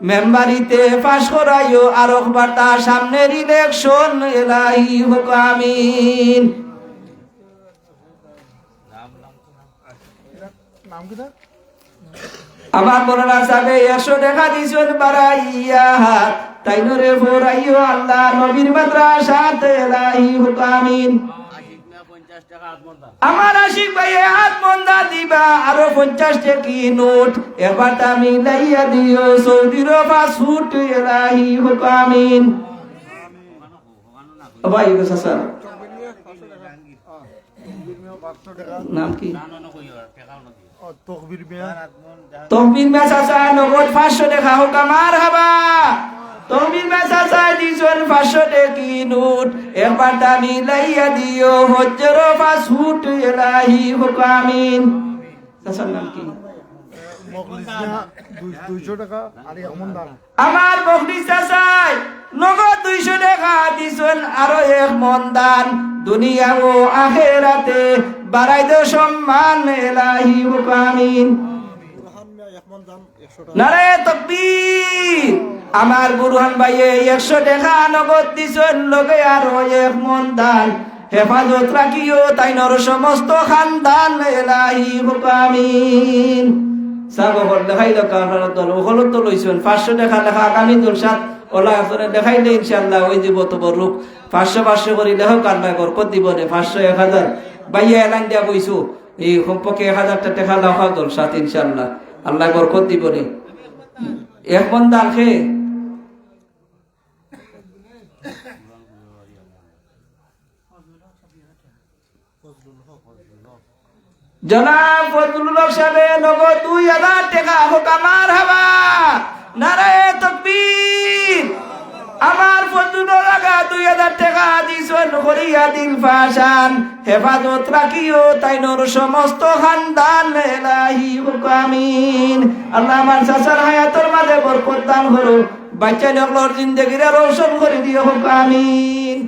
মেম্বারিতে পাশ করাইও আর একবার তা সামনের ইলেকশন এলাহি হুকামিন আমার মরনা সাবে 100 টাকা দিছেন বাড়াইয়া তাই নরে ফরাইও আল্লাহ নবীর মাদ্রাসাতে এলাহি হুকামিন আমার আশিক ভাই হাত মন্দা দিবা আরো 50 টাকা নোট এবার আমি লাইয়া দিও সৌদির ফাস্ট ফুড এলাহি হুকামিন ভাই সাসা নাম কি তকবীর মে চাচা নগদ 500 টাকা হোক আমার হাবা তকবীর মে চাচা দিছেন 500 টাকা নোট একবার দামি লাইয়া দিও হজ্জর ফাস্ট ফুড এলাহি হুকামিন চাচার নাম কি আমার বকরি চাচাই নগদ 200 টাকা দিছেন আরো 1 মন দান দুনিয়া ও আখিরাতে বাড়াই দো সম্মান এলাহি হুকামিন নারায়ে তাকবীর আমার বুরহান ভাইয়ে 100 টাকা নগদ দিছেন লগে আরো 1 মন দান হেফাজত রাখিও তাইনর সমস্ত খানদান এলাহি হুকামিন সাবহর দেখাইলো কারণ দল ওগুলো তো লইছেন 500 টাকা লেখা আগামী জলসাত ওলা আসরে দেখাইলে ইনশাআল্লাহ ওই দিব তো বরুক 500 করে লেখো কান্না বরকত দিব নে 500 1000 বাইয়া এলান দিয়া বইছো এই কমপক্ষে 1000 টাকা লেখা জলসাত ইনশাআল্লাহ আল্লাহ বরকত দিব নে এক মন দান খে জনাব ফজলুল হক সাহেব নগদ 2000 টাকা হোক আমার হাবা নারায়ে তাকবীর। আমার ফজলুল লাগা 2000 টাকা দিছেন করিয়া দিল ফাশান হেফাজত রাখিও তাইনোর সমস্ত খানদান এলাহি হোক আমিন। আল্লাহ আমার চাচার হায়াতের মাঝে বরকত দান করো, বাচ্চা লোকর জিন্দেগিরে রোশন করে দিও হোক আমিন।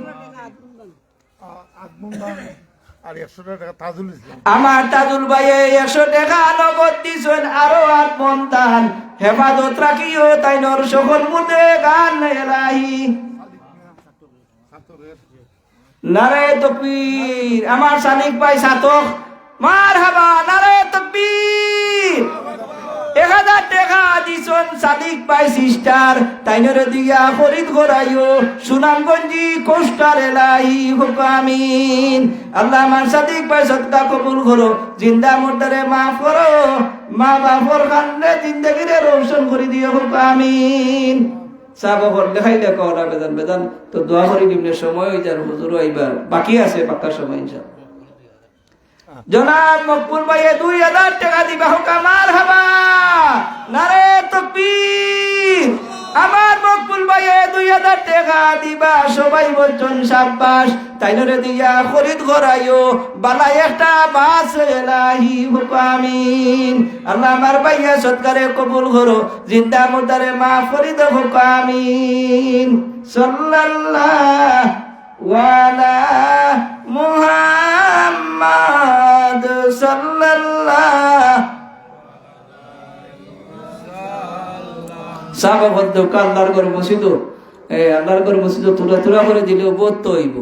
আর 100 টাকা তাজুল ইসলাম আমার তাজুল ভাই 100 টাকা নগদ দিছেন, আরো আত্মন দান হেফাজত রাখিও তাইনোর সকল মুদে গান এলাহি নারায়ে তাকবীর। আমার সানিক ভাই সাতক মারহাবা নারায়ে তাকবীর। 1000 টাকা দিছেন সাদিক ভাই সিস্টার তাইনরে দিয়া খরিদ করাইও সুনামগঞ্জি কোস্টার এলাহি হোক আমিন। আল্লাহ আমার সাদিক ভাই সদকা কবুল করো, জিন্দা মুর্দারে মাফ করো, মা বাপর খানরে জিন্দেগিরে রোশন করে দিও হোক আমিন। সাহাবা বললে খাইলে করা বেদান বেদান তো দোয়া করি নিম্নে সময় হয়ে যার হুজুর আইবার বাকি আছে পাক্কা সময় ইনশাআল্লাহ। জনাব মকবুল ভাই 2000 টাকা দিবা হোক আমার হাবা নারায়ে তাকবীর। আমার মকবুল ভাই 2000 টাকা দিবা, সবাই বলছেন শাবাশ তাইনরে দিয়া খরিদ করাইও বালা একটা বাস এলাহি হোক আমিন। আল্লাহ আমার ভাইয়া সৎকারে কবুল করো, জিন্দা মুর্দারে মাফ করে দাও হোক আমিন। সাল্লাল্লাহু আলা মুহাম্মাদ সাল্লাল্লাহু সাহাবা বলতো আল্লাহর ঘরে বসিত আল্লাহর ঘরে বসিত তুলা তুলা করে দিলেও বোধ তো হইব।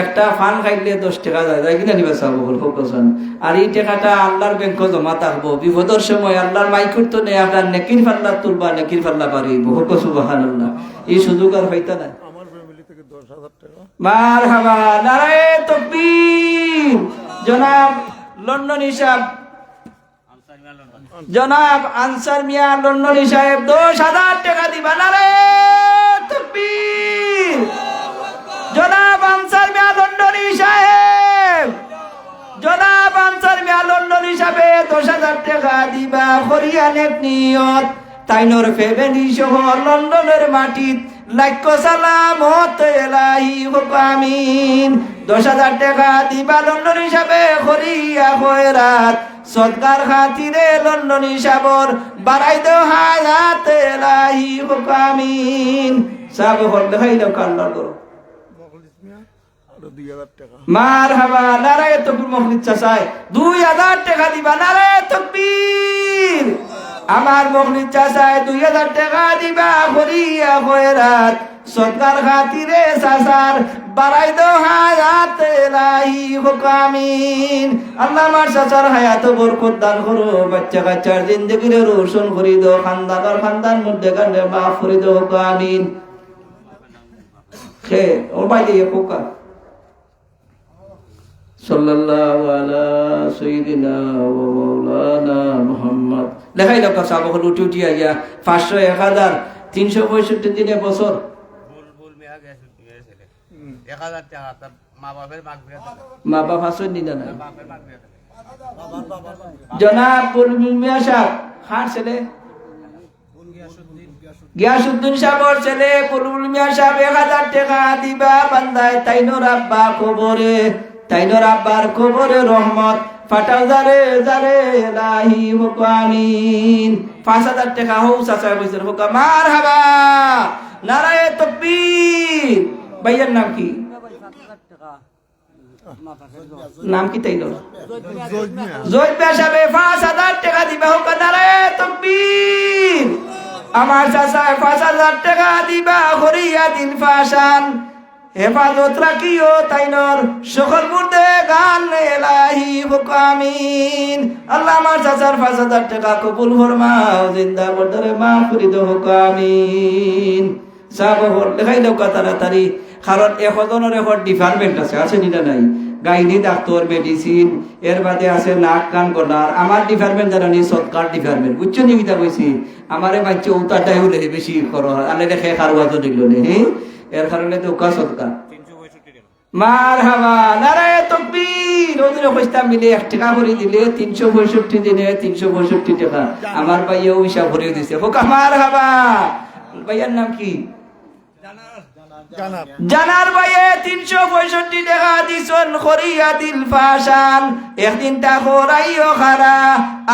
একটা ফান খাইলে 10 টাকা যায় তাই কিনা নিবা সাহাবা বল ফোকাসান। আর এই টাকাটা আল্লাহর ব্যাংকে জমা থাকবো, বিপদের সময় আল্লাহর মাইকুর তো নেই আপনার নেকির পাল্লা তুলবা, নেকির পাল্লা পারিব হোক সুবহানাল্লাহ। এই সুযোগ আর হইতা না। আমার ফ্যামিলি থেকে 10,000 টাকা মারহাবা নারায়ে তাকবীর। জনাব লন্ডন হিসাব জনাব আনসার মিয়া লন্ডনী সাহেব 10,000 টাকা দিবা নারায়ে তাকবীর। জনাব আনসার মিয়া লন্ডনী সাহেব জনাব আনসার মিয়া লন্ডনী সাহেব 10,000 টাকা দিবা হরিয়ানের নিয়ত তাইনোর ফ্যামিলি সহ লন্ডনের মাটিত লাখ সালামত এলাহি হোক আমিন। 10,000 টাকা দিবা লন্ডনী সাহেব হরিয়া খয়রাত সদকার খাতিরে লন্ডনী সাবর বাড়াই দো হায়াত এলাহি হোক আমিন। সাব হল হাইলো কান্নার করো মখলিস মিয়া আর 2000 টাকা মারহাবা নারায়ে তাকবীর। মখলিস চাচায় 2000 টাকা দিবা নারায়ে তাকবীর। আমার মখলিস চাচায় 2000 টাকা দিবা হরিয়া খয়রাত সদকার খাতিরে চাচার বাড়াই দো হায়াত এলাহি হোক আমিন। আল্লাহ আমার চাচার হায়াত বরকত দান করো, বাচ্চা কাচ্চার জিন্দেগিরে রোশন করি দো, খানদান মধ্যে কানে মাফ করি দো হোক আমিন। খে ও বাইরে পোকা সাল্লাল্লাহু আলা সাইয়্যিদিনা ওয়া মাওলানা মুহাম্মদ। লেখাই লোক সাহাব হল উঠি আইয়া 500 1000 365 দিনে বছর বুলবুল মিয়া গেছে 1000 টাকা তার মা বাবার মা বাবা হাসন দিনা না। বাপের মাগফিরাত জনাব বুলবুল মিয়া সাহেব খান ছেলে গিয়াসউদ্দিন সাহেবর ছেলে বুলবুল মিয়া সাহেব 1000 টাকা দিবা বান্দায় তাইনোর আব্বা কবরে তাইনোর আব্বার কবরে রহমত ফাটাও জারে জারে এলাহি হোক আমিন। 5000 টাকা হৌ চাচা বইছেন হোক মারহাবা নারায়ে তাকবীর। ভাইয়ের নাম কি? নাম কি তাইনোর? জয়দ মিয়া সাহেব 5000 টাকা দিবা হোক নারায়ে তাকবীর। আমার চাচা 5000 টাকা দিবা হরিয়া দিল ফাশান হেফাজত রাখিও তাইনোর সকল মুর্দে গান এলাহি হোক আমিন। আল্লাহ আমার চাচার 5000 টাকা কবুল ফরমাও, জিন্দা মুর্দারে মাফ করে দাও হোক আমিন। সাহাব হল দেখাই দাও তাড়াতাড়ি, কারণ এখজনের এখন ডিপার্টমেন্ট আছে নিটা নাই? গাইনি ডাক্তার মেডিসিন এর বাদে আছে নাক কান গলার। আমার ডিপার্টমেন্ট জানি সৎকার ডিপার্টমেন্ট উচ্চ নিবিতা কইছি আমারে বাচ্চা উতাটাই হলে বেশি করো আলে দেখে কারওয়াজ দিল নে এর কারণে তো সৎকার। মারহাবা নারায়ে তাকবীর। ওদিনে কইতাম মিলে 1 টাকা করে দিলে 365 দিনে 365 টাকা আমার ভাইয়া হিসাব করে দিছে হোক আমার হাবা ভাইয়ার নাম কি জানার জানার ভাইয়ে 365 টাকা দিছন খরিয়া দিল ফাশান একদিন তা খরাইও খারা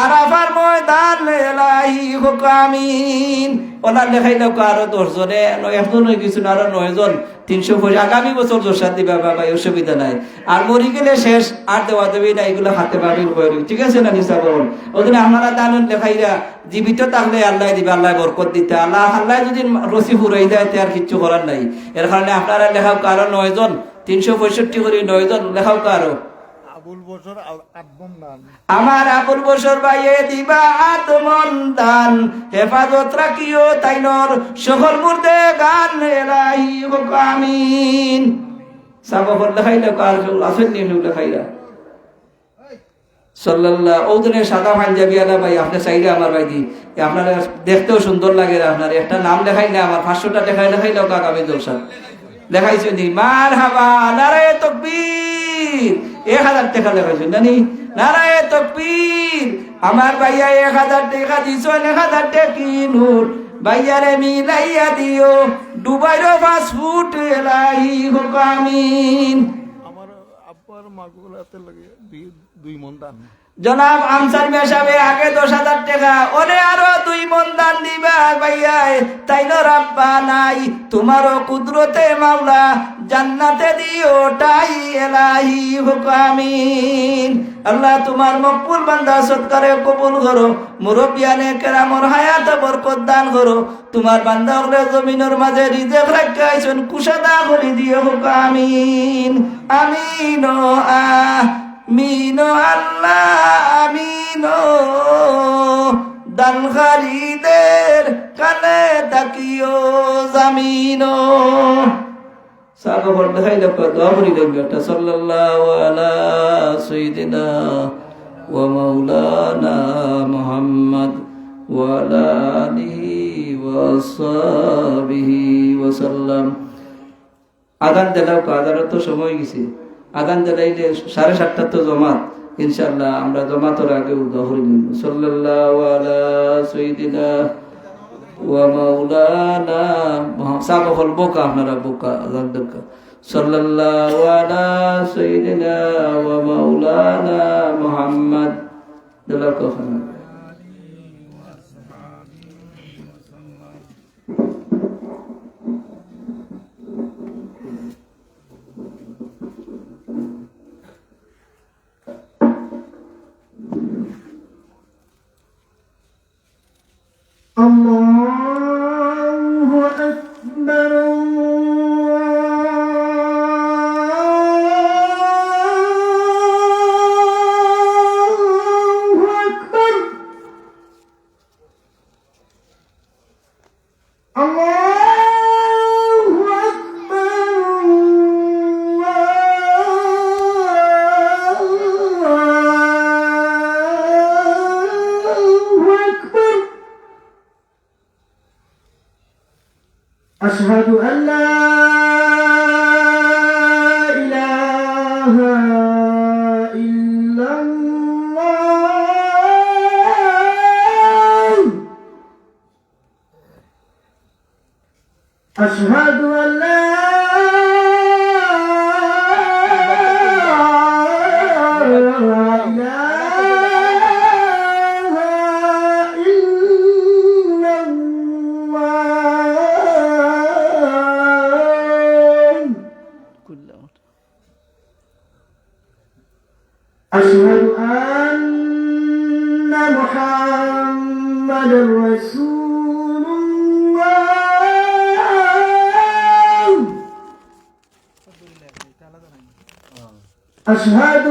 আরাফার ময়দান এলাহি হুকামিন ওনার লেখাইলো আরো 10 জনে একজন হয়ে গেছিল আরো 9 জন 365 আগামী বছর জোরসাদ দিবা বাবা অসুবিধা নাই আর মরি গেলে শেষ আর দেওয়া দেবী না এগুলো হাতে পাবি ঠিক আছে না নিসা বলুন ওদিন আপনারা দানুন লেখাইরা জীবিত থাকলে আল্লাহ দিবে আল্লাহ বরকত দিতে আল্লাহ যদি রসি ফুরাই দেয় আর কিচ্ছু করার নাই এর কারণে আপনারা লেখাও কারো 9 জন 365 করে 9 জন লেখাও কারো আবুল বছর 8 মন দান আমার আবুল বছর ভাইয়ে দিবা আত্মন দান হেফাজত রাখিও তাইনর সকল মুর্দে গান এলাহি হুকামিন সাবাবর লেখাইলে কার আসল নিয়ে লেখাইলা সাল্লাল্লাহু ওদিনে সাদা পাঞ্জাবি আলা ভাই আপনি চাইলে আমার ভাই দি আপনারা দেখতেও সুন্দর লাগে আপনার একটা নাম লেখাই না আমার 500টা লেখাইলো আগামী জলসা লেখাইছো নি মারহাবা নারায়ে তাকবীর 1000 টাকা লেখাইছো নানি নারায়ে তাকবীর আমার ভাইয়া 1000 টাকা দিছো 1000 টাকা কি নোট ভাইয়ারে মিলাইয়া দিও দুবাইরো ফাস্টফুড এলাহি হুকামিন আমার আব্বার মাগুলাতে লাগে 2 মন দান জনাব আনসার মেশাবে আগে 10,000 টাকা ওরে আরো 2 মন দান দিবা ভাইয়া তাই না রাব্বা নাই তোমারও কুদরতে মাওলা জান্নাতে দিও তাই এলাহি হুকামিন আল্লাহ তোমার মকবুল বান্দা সৎকারে কবুল করো মুরব্বিয়ানে কেরামর হায়াত বরকত দান করো তোমার বান্দা হলে জমিনের মাঝে রিজেক রাখাইছেন কুশাদা করে দিও হুকামিন আমিন মিনো আল্লাহ আমিনো দানকারীদের কানে তাকিও জামিনো সাগর দেখাইলে দোয়া করি দেখবে একটা সাল্লাল্লাহু আলা সাইয়্যিদিনা ওয়া মাওলানা মুহাম্মদ ওয়া আলা আলিহি ওয়া সাহবিহি ওয়া সাল্লাম আদান দিলাও আদানের তো সময় গেছে আদান দিলাইলে 7:30 তো জমাত ইনশাআল্লাহ আমরা জমাতের আগে দোয়া করি সাল্লাল্লাহু আলা সাইয়্যিদিনা ওয়া মাওলানা সাহাবাহুল বুকা আপনারা বুকা আযান দরকার সাল্লাল্লাহু আলা সাইয়্যিদিনা ওয়া মাওলানা মুহাম্মদ দলাকো খানা Allahu Akbar Allahu Akbar Allahu Akbar أشهد أن لا إله إلا الله أشهد أن لا أشهد أن محمد رسول الله أشهد